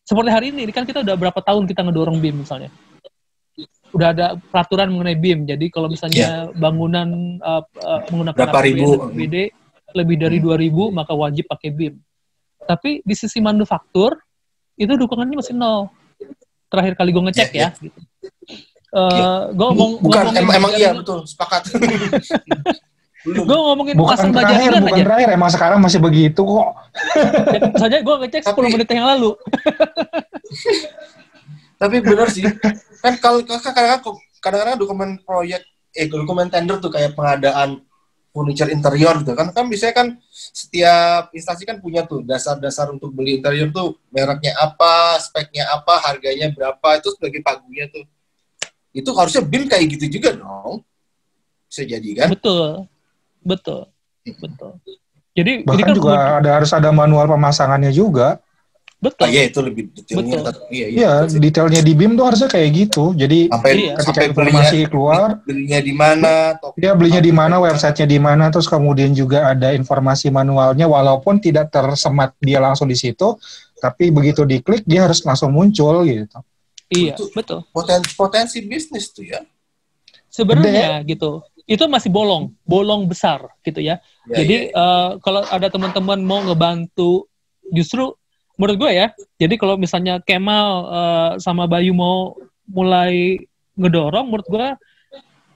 Seperti hari ini kan kita udah berapa tahun kita ngedorong BIM misalnya. Udah ada peraturan mengenai BIM. Jadi kalau misalnya bangunan menggunakan APBD lebih dari 2.000 maka wajib pakai BIM. Tapi di sisi manufaktur itu dukungannya masih 0. Terakhir kali gue ngecek ya. Gitu. Emang iya betul sepakat. Gue ngomongin bukan terakhir, emang sekarang masih begitu kok. Saja gue ngecek 10 menit yang lalu. Tapi benar sih, kan kalau kadang-kadang dokumen tender tuh kayak pengadaan furniture interior gitu kan biasanya kan setiap instansi kan punya tuh dasar-dasar untuk beli interior tuh mereknya apa, speknya apa, harganya berapa, itu sebagai pagunya tuh. Itu harusnya BIM kayak gitu juga dong. Bisa jadi kan? Betul. Jadi bahkan kan juga harus ada manual pemasangannya juga. Betul. Iya, itu lebih detailnya. Iya, detailnya di BIM tuh harusnya kayak gitu. Jadi ketika informasi keluar, belinya di mana, belinya di mana, websitenya di mana, terus kemudian juga ada informasi manualnya, walaupun tidak tersemat dia langsung di situ, tapi begitu diklik dia harus langsung muncul gitu. Iya, betul. Potensi bisnis tuh ya. Sebenarnya gitu. Itu masih bolong besar gitu ya. Jadi kalau ada teman-teman mau ngebantu, justru menurut gue ya, jadi kalau misalnya Kemal sama Bayu mau mulai ngedorong, menurut gue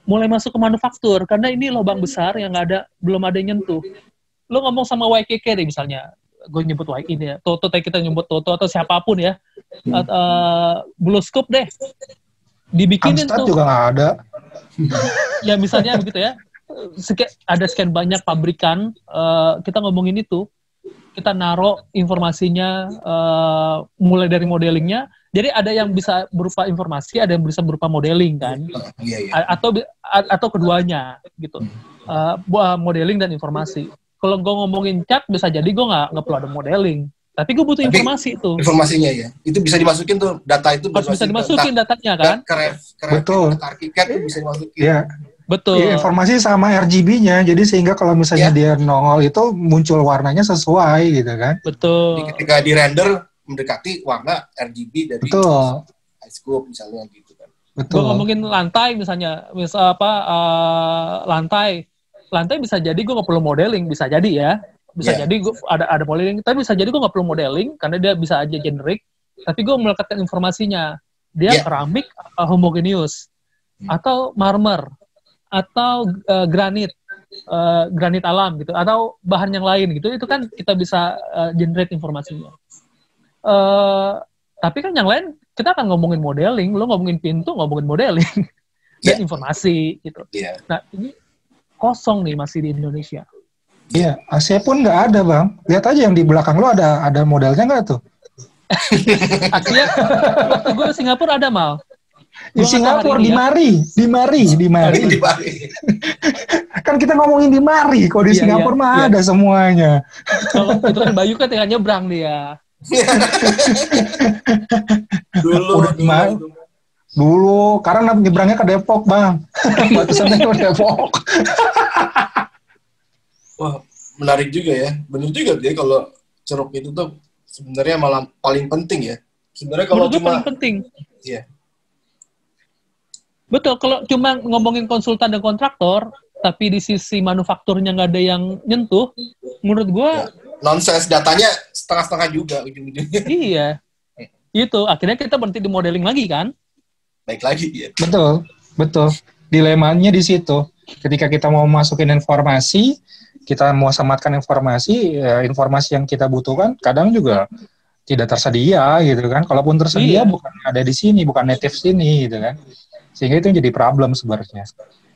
mulai masuk ke manufaktur, karena ini lubang besar yang belum ada yang nyentuh. Lo ngomong sama YKK deh misalnya, gue nyebut YKK ini ya, Toto kita nyebut Toto atau siapapun ya, Bluescope deh, dibikinin Amstrad tuh. juga nggak ada. Ya misalnya begitu ya, ada sekian banyak pabrikan, kita ngomongin itu, kita naruh informasinya mulai dari modelingnya. Jadi ada yang bisa berupa informasi, ada yang bisa berupa modeling kan, atau keduanya gitu, modeling dan informasi. Kalau gue ngomongin cat, bisa jadi gue nggak perlu ada modeling, tapi gue butuh informasi itu. Informasinya ya, itu bisa dimasukin tuh, data itu harus bisa dimasukin datanya kan. Betul. Arkikat itu bisa dimasukin. Iya. Betul. Ya, informasi sama RGB-nya, jadi sehingga kalau misalnya dia nongol itu muncul warnanya sesuai gitu kan. Betul. Jadi ketika di render mendekati warna RGB dari iScope misalnya gitu kan. Betul. Gue ngomongin lantai misalnya, lantai bisa jadi gue nggak perlu modeling, bisa jadi ya, jadi gue ada modeling, tapi bisa jadi gue nggak perlu modeling karena dia bisa aja generik, tapi gue melekatkan informasinya, dia keramik, homogeneous, atau marmer, atau granit alam gitu, atau bahan yang lain gitu, itu kan kita bisa generate informasinya. Tapi kan yang lain kita akan ngomongin modeling, lo ngomongin pintu, ngomongin modeling dan informasi gitu. Nah ini kosong nih masih di Indonesia. Iya, AC pun nggak ada bang. Lihat aja yang di belakang lo ada modelnya nggak tuh? Akhirnya waktu gue di Singapura ada mal. Di Singapura, di Mari. Kan kita ngomongin di Mari, kalau di Singapura mah ada semuanya. Kalau itu kan Bayu kan tinggal nyebrang dia. Dulu, karena nyebrangnya ke Depok bang. Batasannya ke Depok. Wah, menarik juga ya. Benar juga dia kalau ceruk itu tuh sebenarnya malah paling penting ya. Sebenarnya kalau cuma paling penting. Iya. Betul, kalau cuma ngomongin konsultan dan kontraktor, tapi di sisi manufakturnya nggak ada yang nyentuh, menurut gue nonsense, datanya setengah-setengah juga ujung-ujungnya. Iya, itu akhirnya kita berhenti di modeling lagi kan? Baik lagi ya. Betul. Dilemanya di situ. Ketika kita mau masukin informasi, kita mau sematkan informasi, informasi yang kita butuhkan kadang juga tidak tersedia gitu kan. Kalaupun tersedia bukan ada di sini, bukan native sini gitu kan. Sehingga itu jadi problem sebenarnya.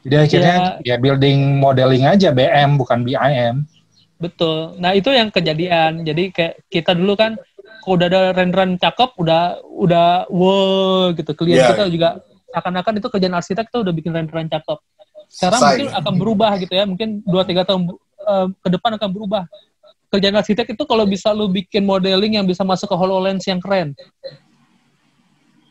Jadi akhirnya building modeling aja BM bukan BIM. Betul. Nah itu yang kejadian. Jadi kayak kita dulu kan, kalau udah ada renderan cakep, udah wow gitu. Klien kita juga akan-akan itu kerjaan arsitek kita udah bikin renderan cakep. Sekarang mungkin akan berubah gitu ya. Mungkin 2-3 tahun ke depan akan berubah. Kerjaan arsitek itu kalau bisa lu bikin modeling yang bisa masuk ke HoloLens yang keren.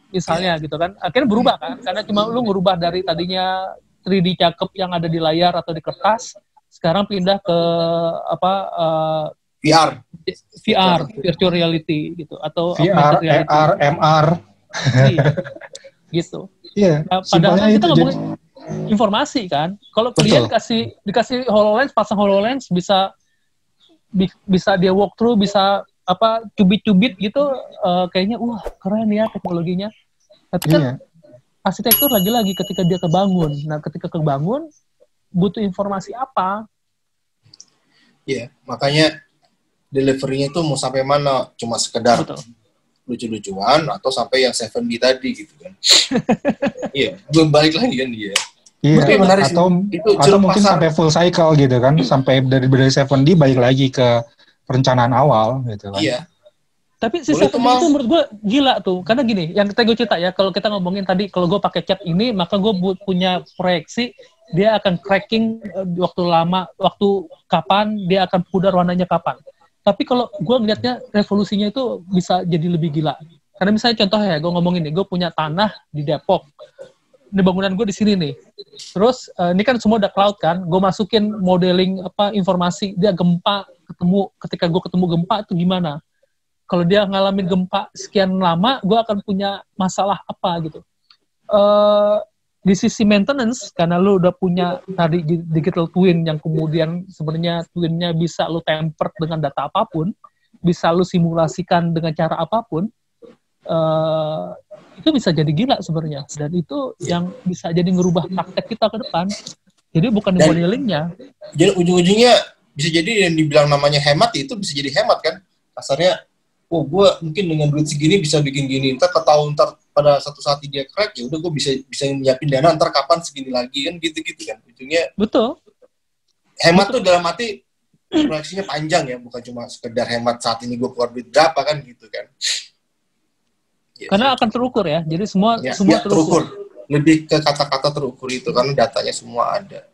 Misalnya gitu kan, akhirnya berubah kan, karena cuma lu ngerubah dari tadinya 3D cakep yang ada di layar atau di kertas, sekarang pindah ke VR, virtual reality gitu, atau VR, AR, MR, gitu. Iya. Padahal kan kita ngomongin informasi kan, kalau klien dikasih HoloLens, pasang HoloLens bisa dia walkthrough, bisa cubit-cubit gitu, kayaknya keren ya teknologinya. Tapi kan arsitektur lagi-lagi ketika dia kebangun. Nah, ketika kebangun butuh informasi apa? Iya, makanya delivery-nya itu mau sampai mana? Cuma sekedar lucu-lucuan atau sampai yang 7D tadi gitu kan. Iya, belum balik lagi kan dia. Iya, atau mungkin sampai full cycle gitu kan, sampai dari 7D balik lagi ke perencanaan awal gitu kan. Iya. Tapi si 7D itu menurut gue gila tuh, karena gini, yang gue cerita ya, kalau kita ngomongin tadi, kalau gue pakai cat ini, maka gue punya proyeksi dia akan cracking waktu kapan, dia akan pudar warnanya kapan. Tapi kalau gue ngeliatnya revolusinya itu bisa jadi lebih gila. Karena misalnya contoh ya, gue ngomongin nih, gue punya tanah di Depok, ini bangunan gue di sini nih. Terus ini kan semua udah cloud kan, gue masukin modeling informasi, dia gempa ketika gue ketemu gempa itu gimana? Kalau dia ngalamin gempa sekian lama, gue akan punya masalah apa gitu. Di sisi maintenance, karena lu udah punya tadi digital twin yang kemudian sebenarnya twinnya bisa lu temper dengan data apapun, bisa lu simulasikan dengan cara apapun, itu bisa jadi gila sebenarnya. Dan itu yang bisa jadi ngerubah praktek kita ke depan. Jadi bukan di modelingnya. Jadi ujung-ujungnya bisa jadi yang dibilang namanya hemat itu bisa jadi hemat kan. Kasarnya oh gue mungkin dengan duit segini bisa bikin gini, ntar pada satu saat dia crack, ya udah gue bisa nyiapin dana, ntar kapan segini lagi, kan gitu-gitu kan. Ujungnya Betul. Hemat tuh dalam arti proyeksinya panjang ya, bukan cuma sekedar hemat saat ini gue keluar duit berapa kan gitu kan. Karena akan terukur ya, jadi semua terukur. Lebih ke kata-kata terukur itu, karena datanya semua ada.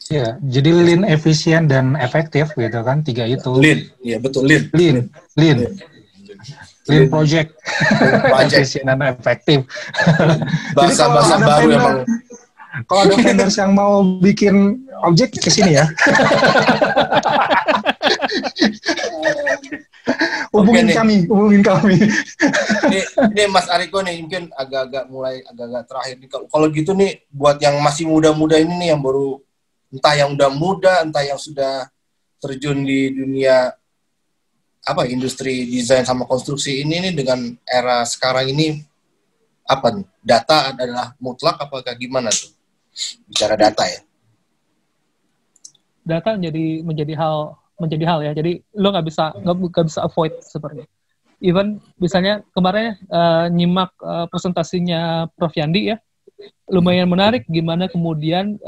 Ya, jadi lean, efisien, dan efektif gitu kan, 3 itu. Lean, ya betul, lean project. Efisien dan efektif. Bahasa baru emang. Kalau ada vendors yang mau bikin objek, ke sini ya. Hubungin kami. Ini Mas Ariko nih, mungkin agak-agak terakhir nih. Kalau gitu nih, buat yang masih muda-muda ini nih, yang baru, entah yang udah muda, entah yang sudah terjun di dunia industri desain sama konstruksi ini nih, dengan era sekarang ini, apa nih? Data adalah mutlak, apakah gimana tuh? Bicara data ya. Data menjadi hal ya. Jadi lo nggak bisa avoid sebenarnya. Even misalnya kemarin nyimak presentasinya Prof Yandi ya, lumayan menarik gimana kemudian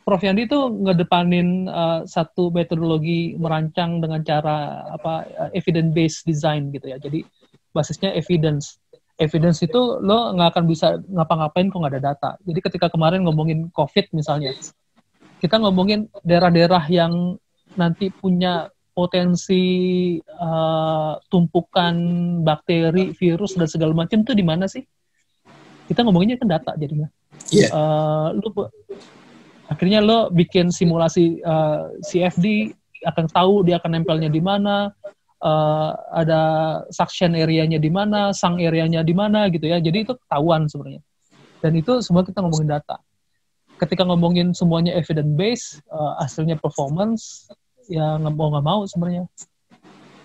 Prof Yandi itu ngedepanin satu metodologi merancang dengan cara evidence based design gitu ya. Jadi basisnya evidence itu lo nggak akan bisa ngapa-ngapain kok nggak ada data. Jadi ketika kemarin ngomongin COVID misalnya, kita ngomongin daerah-daerah yang nanti punya potensi tumpukan bakteri, virus, dan segala macam itu di mana sih? Kita ngomonginnya kan data jadinya. Yeah. Akhirnya lo bikin simulasi CFD, akan tahu dia akan nempelnya di mana, ada suction area-nya di mana, sang area-nya di mana gitu ya. Jadi itu ketahuan sebenarnya. Dan itu semua kita ngomongin data. Ketika ngomongin semuanya evidence based, hasilnya performance, ya nggak mau sebenarnya.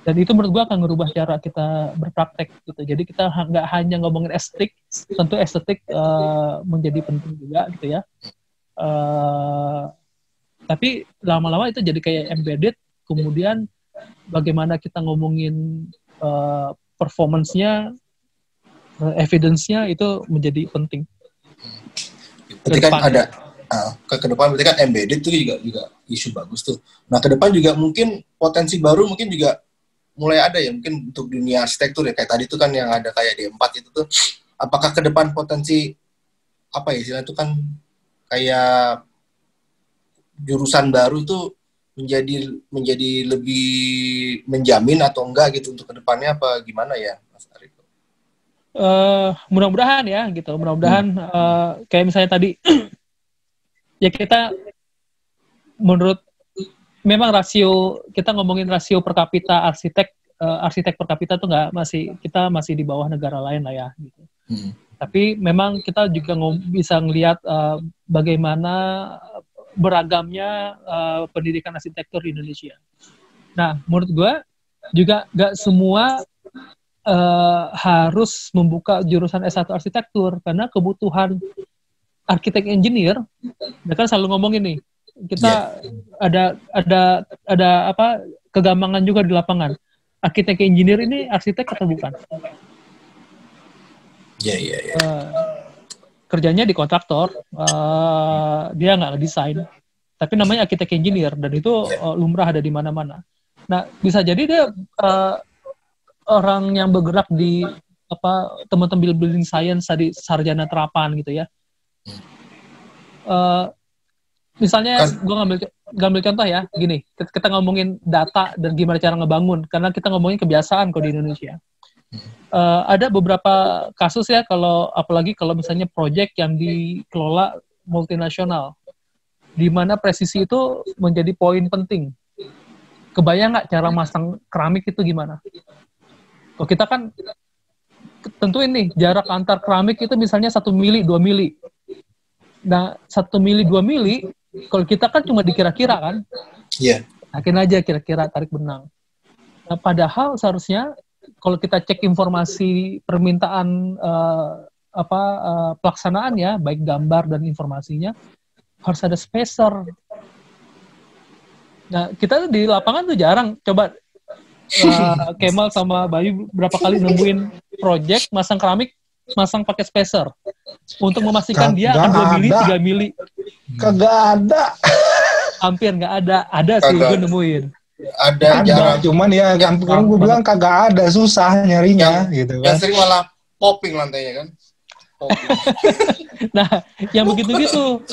Dan itu menurut gua akan merubah cara kita berpraktek gitu. Jadi kita nggak hanya ngomongin estetik, tentu estetik menjadi penting juga gitu ya. Tapi lama-lama itu jadi kayak embedded, kemudian bagaimana kita ngomongin performance-nya, evidence-nya itu menjadi penting. Berarti kan ada ke depan, berarti kan embedded itu juga isu bagus tuh. Nah, ke depan juga mungkin potensi baru mungkin juga mulai ada ya, mungkin untuk dunia arsitektur ya, kayak tadi tuh kan yang ada kayak D4 itu tuh. Apakah ke depan potensi istilah itu kan kayak jurusan baru tuh menjadi lebih menjamin atau enggak gitu untuk kedepannya, apa gimana ya Mas Ariko? Mudah-mudahan ya gitu, mudah-mudahan kayak misalnya tadi ya kita menurut memang rasio, kita ngomongin rasio per kapita arsitek per kapita tuh kita masih di bawah negara lain lah ya gitu. Tapi memang kita juga bisa ngelihat bagaimana beragamnya pendidikan arsitektur di Indonesia. Nah, menurut gue juga nggak semua harus membuka jurusan S1 arsitektur, karena kebutuhan arsitek engineer, mereka selalu ngomongin nih, kita ada kegampangan juga di lapangan. Arsitek engineer ini arsitek atau bukan? Kerjanya di kontraktor, dia nggak ngedesain, tapi namanya arsitek engineer, dan itu lumrah ada di mana-mana. Nah, bisa jadi dia orang yang bergerak di teman-teman building science tadi, sarjana terapan gitu ya. Misalnya gue ngambil contoh ya, gini, kita ngomongin data dan gimana cara ngebangun, karena kita ngomongin kebiasaan kok di Indonesia. Ada beberapa kasus ya, apalagi kalau misalnya proyek yang dikelola multinasional, di mana presisi itu menjadi poin penting. Kebayang nggak cara masang keramik itu gimana? Kalau kita kan tentu ini jarak antar keramik itu misalnya 1 mili, 2 mili. Nah, 1 mili, 2 mili, kalau kita kan cuma dikira-kira kan? Iya. Yakin aja kira-kira tarik benang. Nah, padahal seharusnya kalau kita cek informasi permintaan pelaksanaannya, baik gambar dan informasinya, harus ada spacer. Nah, kita tuh di lapangan tuh jarang. Coba Kemal sama Bayu berapa kali nemuin project masang keramik, masang pakai spacer untuk memastikan dia akan 2 mili, 3 mili. Kagak ada. Hampir nggak ada. Ada sih gue nemuin. Ada jarang. Cuman ya kan gue bilang kagak ada, susah nyarinya gitu kan. Yang sering malah popping lantainya kan. Nah, yang begitu-gitu.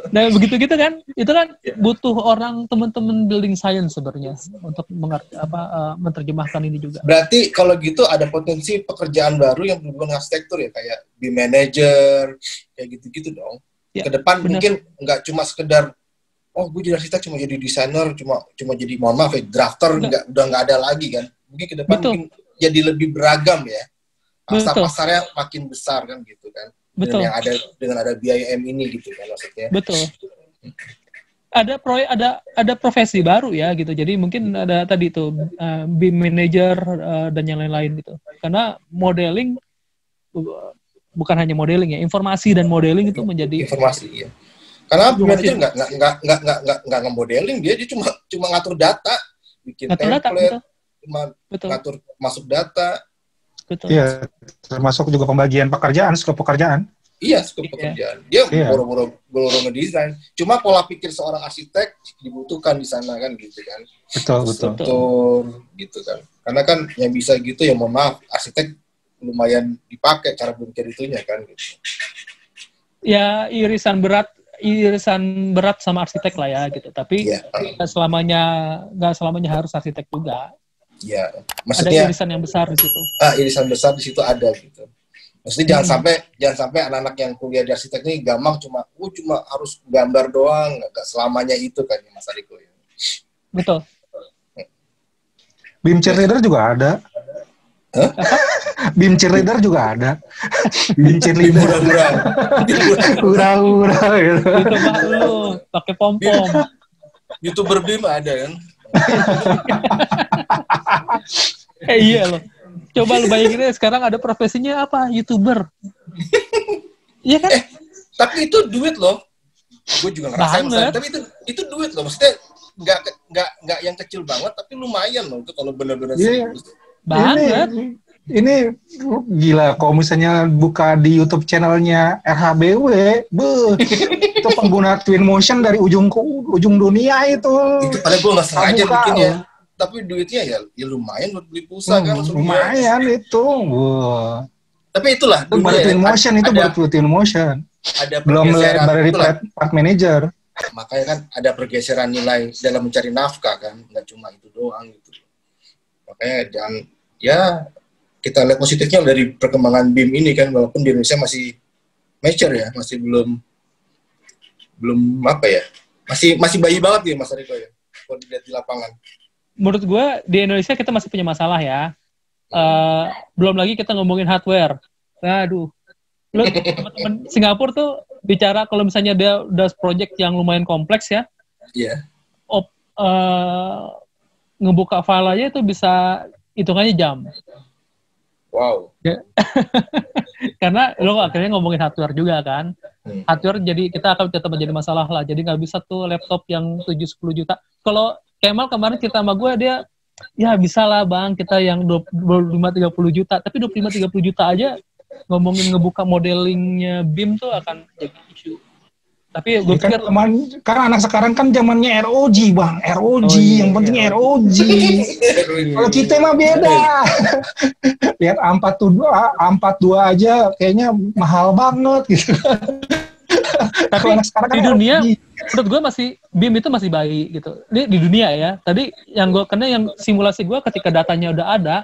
Nah, begitu-gitu kan, itu kan butuh orang teman-teman building science sebenarnya untuk mengerti menerjemahkan ini juga. Berarti kalau gitu ada potensi pekerjaan baru yang berhubungan arsitektur ya, kayak BIM manager, kayak gitu-gitu dong. Ya, ke depan bener. mungkin nggak cuma sekedar gue jadi arsitek cuma jadi desainer, cuma jadi mohon maaf ya drafter, udah nggak ada lagi kan. Mungkin ke depan mungkin jadi lebih beragam ya. Pasar-pasarnya makin besar kan gitu kan. Betul. Dengan ada BIM ini gitu kan maksudnya. Betul. Ada profesi baru ya gitu. Jadi mungkin ada tadi tuh BIM manager dan yang lain-lain gitu. Karena modeling bukan hanya modeling ya, informasi dan modeling itu menjadi informasi ya. Karena BIM manager nggak nge-modeling, dia cuma ngatur data, bikin template, ngatur masuk data. Betul. Iya, termasuk juga pembagian pekerjaan, skop pekerjaan. Iya, skop pekerjaan. Dia boro-boro ngedesain. Cuma pola pikir seorang arsitek dibutuhkan di sana kan gitu kan. Betul. Gitu kan. Karena kan yang bisa gitu ya mohon maaf, arsitek lumayan dipakai cara berpikir itunya kan gitu. Ya irisan berat sama arsitek lah ya gitu. Tapi nggak selamanya harus arsitek juga. Ya, maksudnya ada irisan yang besar di situ. Irisan besar di situ ada gitu. Maksudnya jangan sampai anak-anak yang kuliah di arsitek ini gampang cuma harus gambar doang, nggak selamanya itu kan Mas Ariko ya. Betul. BIM cheerleader juga ada. Hah? BIM cheerleader juga ada. BIM cheerleader. Hura-hura gitu. Itu mah lu pakai pom-pom. YouTuber BIM ada kan? Iya loh. Coba lu bayangin aja sekarang ada profesinya apa? YouTuber. Iya kan? Tapi itu duit loh. Gue juga ngerasain tapi itu duit loh. Maksudnya nggak yang kecil banget tapi lumayan loh itu kalau benar-benar serius. Banget. Ini gila kalau misalnya buka di YouTube channelnya RHBW, itu pengguna Twin Motion dari ujung ke ujung dunia itu. Itu padahal gue nggak sengaja bikin ya. Tapi duitnya ya lumayan buat beli pulsa kan. Lumayan itu. Tapi itulah. Itu baru Twin Motion, itu baru Twin Motion. Belum dari part manager. Makanya kan ada pergeseran nilai dalam mencari nafkah kan. Nggak cuma itu doang gitu. Makanya jangan, ya kita lihat positifnya dari perkembangan BIM ini kan, walaupun di Indonesia masih mature ya, masih belum apa ya, masih bayi banget ya Mas Ariko ya, kalau dilihat di lapangan. Menurut gue di Indonesia kita masih punya masalah ya. Belum lagi kita ngomongin hardware. Aduh, teman-teman Singapura tuh bicara kalau misalnya dia udah project yang lumayan kompleks ya. Iya. Ngebuka file aja itu bisa hitungannya jam. Wow. Karena lo akhirnya ngomongin hardware juga kan. Hardware jadi kita akan tetap menjadi masalah lah. Jadi nggak bisa tuh laptop yang 7-10 juta. Kalau Kemal kemarin cerita sama gue, dia ya bisa lah bang kita yang 25-30 juta. Tapi 25-30 juta aja ngomongin ngebuka modelingnya BIM tuh akan jadi isu. Tapi gue pikir karena anak sekarang kan zamannya ROG bang, ROG yang penting ROG. Kalau kita mah beda. Lihat A42 aja kayaknya mahal banget gitu. Tapi anak sekarang kan di dunia, menurut gue BIM itu masih baik gitu. Di dunia ya. Tadi yang simulasi gue ketika datanya udah ada,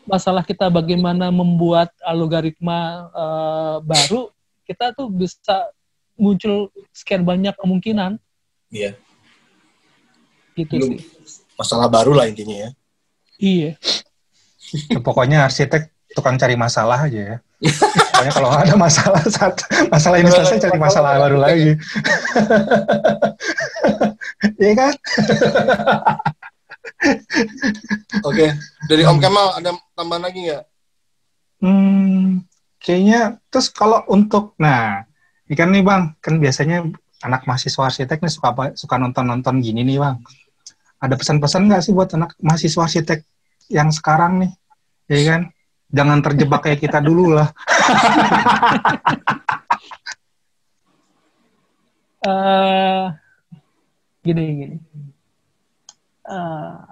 masalah kita bagaimana membuat algoritma baru, kita tuh bisa muncul sekian banyak kemungkinan. Iya. Gitu belum sih. Masalah baru lah intinya ya. Iya. Pokoknya arsitek tukang cari masalah aja ya. Pokoknya kalau ada masalah ini selesai cari masalah baru lagi. Iya kan? Oke. Dari Om Kemal ada tambahan lagi nggak? Kayaknya terus kalau untuk ikan nih bang, kan biasanya anak mahasiswa arsitek nih suka nonton gini nih bang. Ada pesan-pesan nggak sih buat anak mahasiswa arsitek yang sekarang nih, ya kan? Jangan terjebak kayak kita dulu lah. Gini.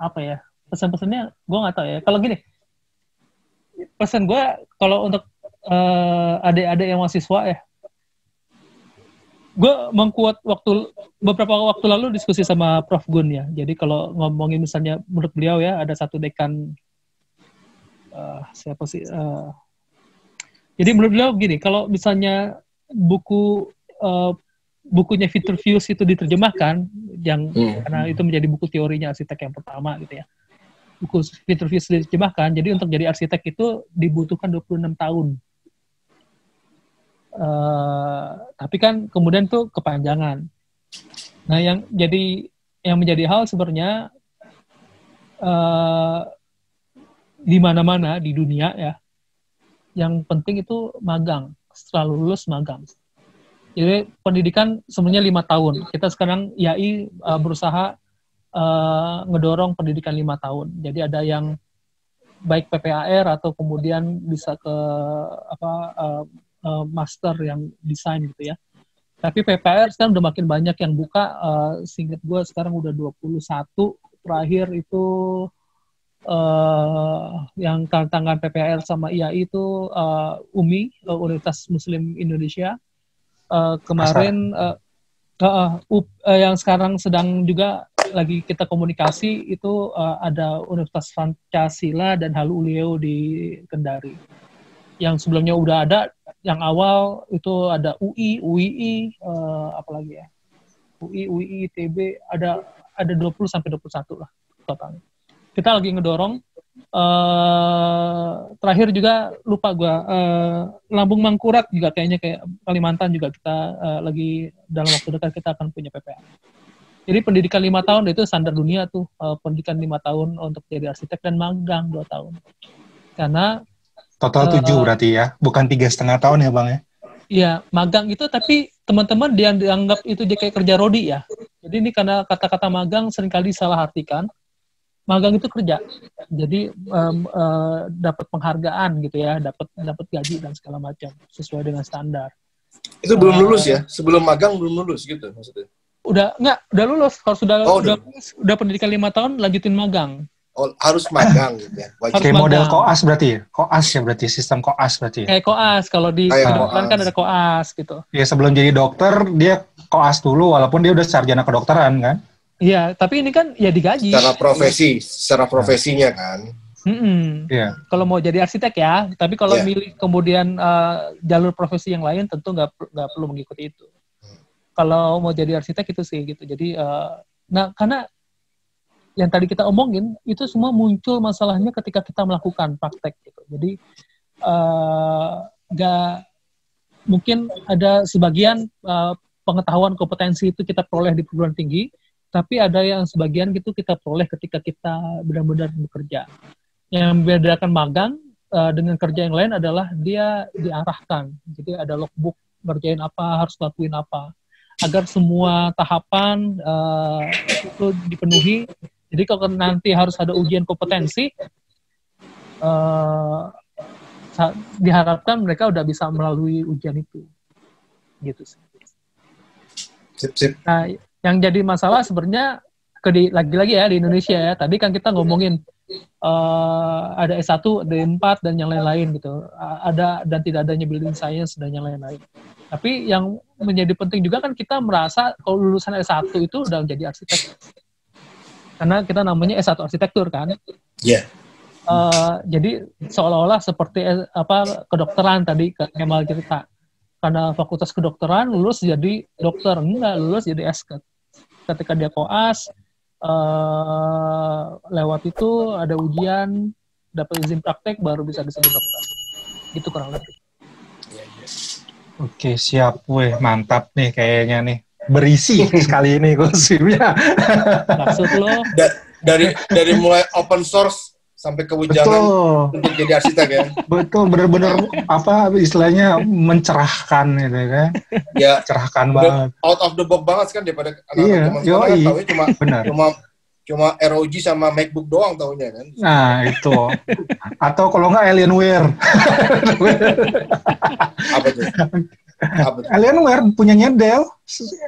Apa ya? Pesan-pesannya gue nggak tahu ya. Kalau gini, pesan gue kalau untuk adik-adik yang mahasiswa ya, gue mengkuat beberapa waktu lalu diskusi sama Prof Gun ya. Jadi kalau ngomongin misalnya menurut beliau ya, ada satu dekan siapa sih? Jadi menurut beliau gini, kalau misalnya bukunya Vitruvius itu diterjemahkan, karena itu menjadi buku teorinya arsitek yang pertama gitu ya. Buku Vitruvius diterjemahkan, jadi untuk jadi arsitek itu dibutuhkan 26 tahun. Tapi kan kemudian tuh kepanjangan. Nah, yang menjadi hal sebenarnya di mana-mana di dunia ya, yang penting itu magang, setelah lulus magang. Jadi pendidikan sebenarnya 5 tahun. Kita sekarang IAI berusaha ngedorong pendidikan 5 tahun. Jadi ada yang baik PPAR atau kemudian bisa ke master yang desain gitu ya. Tapi PPR sekarang udah makin banyak yang buka, seingat gue sekarang udah 21, terakhir itu yang tantangan PPR sama IAI itu UMI, Universitas Muslim Indonesia. Kemarin yang sekarang sedang juga lagi kita komunikasi itu ada Universitas Pancasila dan Halu Oleo di Kendari. Yang sebelumnya udah ada, yang awal itu ada UI, UII, apalagi ya, UI, ITB, ada 20 sampai 21 lah totalnya. Kita lagi ngedorong. Terakhir juga lupa gue, Lambung Mangkurat juga kayaknya, kayak Kalimantan juga kita lagi dalam waktu dekat kita akan punya PPA. Jadi pendidikan 5 tahun itu standar dunia tuh, pendidikan 5 tahun untuk jadi arsitek dan magang 2 tahun. Karena total 7 berarti ya, bukan 3,5 tahun ya Bang ya? Iya, magang itu, tapi teman-teman dia dianggap itu dia kayak kerja rodi ya. Jadi ini karena kata-kata magang seringkali salah artikan. Magang itu kerja, jadi dapat penghargaan gitu ya, dapat gaji dan segala macam sesuai dengan standar. Itu belum lulus ya? Sebelum magang belum lulus gitu maksudnya? Udah lulus. Kalau udah pendidikan 5 tahun, lanjutin magang. Oh, harus magang gitu ya? Kayak model koas berarti ya? Koas ya berarti, sistem koas berarti ya? Kayak koas, kalau di kedokteran kan ada koas gitu. Ya sebelum jadi dokter, dia koas dulu walaupun dia udah sarjana kedokteran kan? Iya, tapi ini kan ya digaji. Secara profesinya kan? Yeah. Kalau mau jadi arsitek ya, tapi kalau milih kemudian jalur profesi yang lain tentu nggak perlu mengikuti itu. Kalau mau jadi arsitek itu sih gitu. Jadi, karena yang tadi kita omongin, itu semua muncul masalahnya ketika kita melakukan praktek gitu. Jadi, mungkin ada sebagian pengetahuan kompetensi itu kita peroleh di perguruan tinggi, tapi ada yang sebagian gitu kita peroleh ketika kita benar-benar bekerja. Yang membedakan magang dengan kerja yang lain adalah dia diarahkan. Jadi ada logbook, ngerjain apa, harus lakuin apa. Agar semua tahapan itu dipenuhi. Jadi kalau nanti harus ada ujian kompetensi, diharapkan mereka udah bisa melalui ujian itu. Gitu sih. Sip. Nah, yang jadi masalah sebenarnya lagi-lagi ya di Indonesia ya. Tadi kan kita ngomongin ada S1, D4 dan yang lain-lain gitu. Ada dan tidak adanya building science dan yang lain-lain. Tapi yang menjadi penting juga kan kita merasa kalau lulusan S1 itu udah menjadi arsitek. Karena kita namanya S1 arsitektur kan. Iya. Yeah. Jadi seolah-olah seperti kedokteran tadi Kemal cerita. Karena fakultas kedokteran lulus jadi dokter, enggak, lulus jadi esket. Ketika dia koas, lewat itu ada ujian, dapat izin praktek, baru bisa disebut dokter. Itu kurang lebih. Oke, siap. Weh, mantap nih kayaknya nih. Berisi sekali ini konsumnya. Maksud lo? Dari mulai open source sampai ke wejangan untuk jadi arsitek ya. Betul, benar-benar istilahnya mencerahkan gitu kan. Ya, cerahkan banget. Out of the box banget kan daripada anak-anak zaman sekarang kan tahu cuma cuma ROG sama MacBook doang taunya kan. Nah, itu. Atau kalau nggak Alienware. Apa tuh? Alienware punyanya Dell,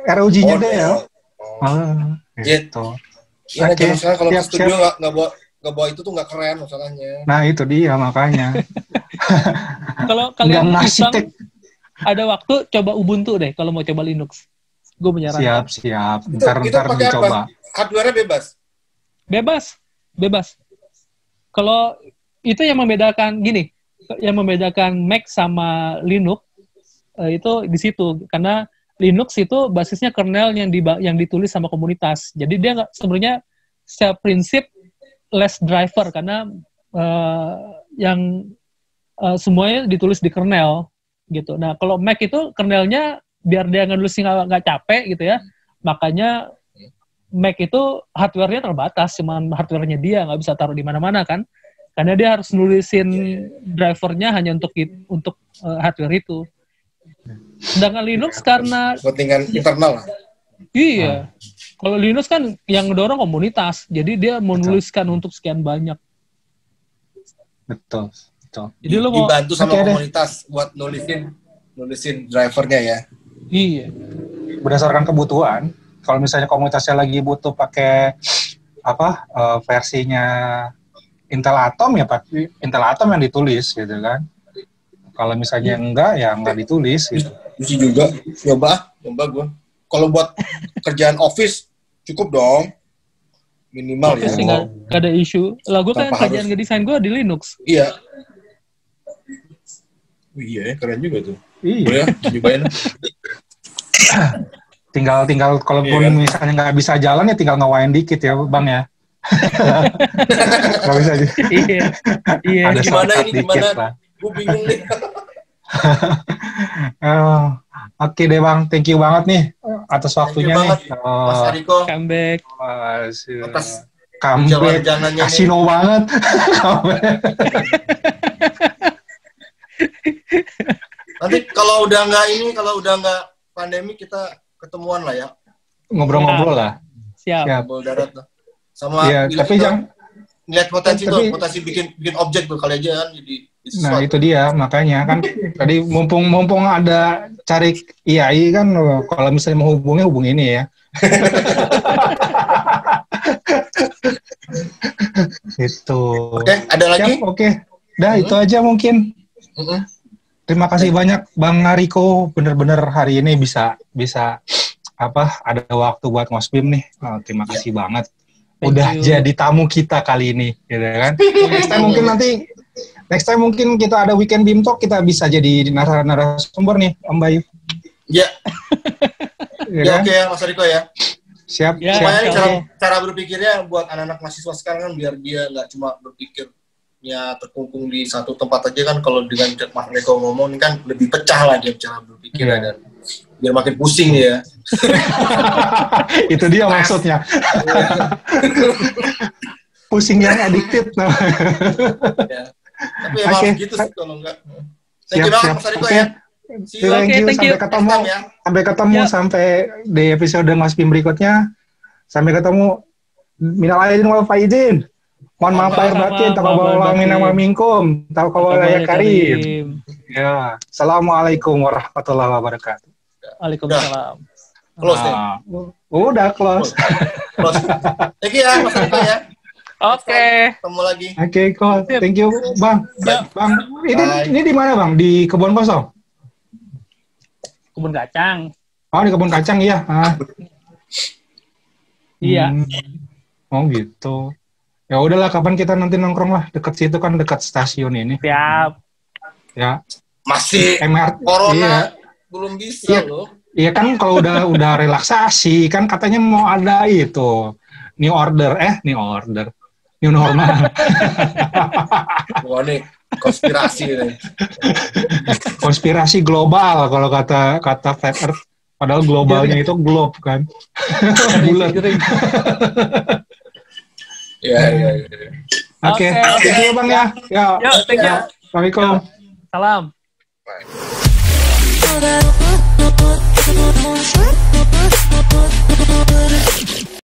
ROG-nya Dell. Gitu. Iya, Oke. sekarang kalau ke Siap, studio nggak bawa itu tuh nggak keren masalahnya. Nah, itu dia makanya. Kalau kalian Nggak iseng, ngasih ada waktu coba Ubuntu deh kalau mau coba Linux. Gue menyarankan. Siap. Itu Ntar pakai dicoba. apa? Hardware-nya bebas. Bebas. Kalau itu yang membedakan gini, yang membedakan Mac sama Linux itu di situ, karena Linux itu basisnya kernel yang ditulis sama komunitas. Jadi dia nggak, sebenarnya secara prinsip less driver, karena semuanya ditulis di kernel gitu. Nah kalau Mac itu kernelnya biar dia ngenulisnya nggak capek gitu ya, makanya Mac itu hardware-nya terbatas, cuman hardware-nya dia nggak bisa taruh di mana-mana kan, karena dia harus nulisin drivernya hanya untuk hardware itu. Sedangkan Linux karena kepentingan internal lah. Iya, kalau Linux kan yang dorong komunitas, jadi dia menuliskan untuk sekian banyak. Betul. Jadi lo mau dibantu sama komunitas buat nulisin drivernya ya. Iya. Berdasarkan kebutuhan. Kalau misalnya komunitasnya lagi butuh pakai versinya Intel Atom ya pakai Intel Atom yang ditulis gitu kan. Kalau misalnya enggak ya enggak ditulis gitu. Bisa juga nyoba gue. Kalau buat kerjaan office cukup dong. Minimal ya. Office nggak ada isu. Lah gue kan kerjaan ngedesain gue di Linux. Iya. Iya, keren juga tuh. Iya. Cobain. tinggal kalau pun misalnya nggak bisa jalan ya tinggal ngewain dikit ya Bang ya. Nggak bisa aja. Iya. Ada gimana ini dikit, gimana? Bang. Gue bingung nih. Oke deh Bang, thank you banget nih atas waktunya nih. Mas Ariko. Comeback. Atas comeback. Kasino banget. Nanti kalau udah nggak pandemi kita ketemuan lah ya. Ngobrol-ngobrol lah. Siap. Ngobrol darat lah. Sama tapi jangan lihat potensi bikin objek tuh kali aja kan jadi sesuatu. Nah itu dia makanya kan tadi mumpung ada cari IAI kan kalau misalnya mau hubungi ini ya. Itu. Oke, ada lagi? Oke. Dah itu aja mungkin. Terima kasih banyak Bang Ariko, bener-bener hari ini bisa ada waktu buat ngospim nih. Terima kasih banget. Udah jadi tamu kita kali ini, gitu kan. Next time mungkin kita ada weekend BIM Talk, kita bisa jadi narasumber nih, Om Bayu. Iya. Ya oke ya Mas Ariko ya. Siap. Cara berpikirnya buat anak-anak mahasiswa sekarang kan biar dia nggak cuma berpikirnya terkungkung di satu tempat aja kan, kalau dengan Mas Ariko ngomong kan lebih pecah lah dia cara berpikirnya dan biar makin pusing ya. Itu dia maksudnya. Pusing yang addicted. Ya. Tapi emang gitu sih kalau enggak. Thank you banget Mas Ariko ya. Thank you. Sampai ketemu sampai di episode ngospim berikutnya. Sampai ketemu. Minal aidin wal faizin. Mohon maaf lahir batin, taqabbalallahu minna wa minkum, taqabbalallahu karim. Ya, assalamualaikum warahmatullahi wabarakatuh. Waalaikumsalam. Close deh. Udah close. Thank you ya Mas Ariko ya. Oke. Ketemu lagi. Oke, cool. Thank you, Bang. Bang, ini di mana, Bang? Di Kebun Kosong? Kebun kacang. Oh, di Kebun Kacang, iya. Iya. Oh, gitu. Ya udahlah, kapan kita nanti nongkrong lah. Dekat situ kan, dekat stasiun ini. Siap. Ya. Masih MRT. Corona belum bisa loh. Iya kan, kalau udah relaksasi, kan katanya mau ada itu. New normal. Wah nih konspirasi nih. Konspirasi global kalau kata Flat Earth. Padahal globalnya itu globe kan. Bulat. Iya. Oke. Thank you Bang ya. Yuk, thank you. Assalamualaikum. Salam. Bye.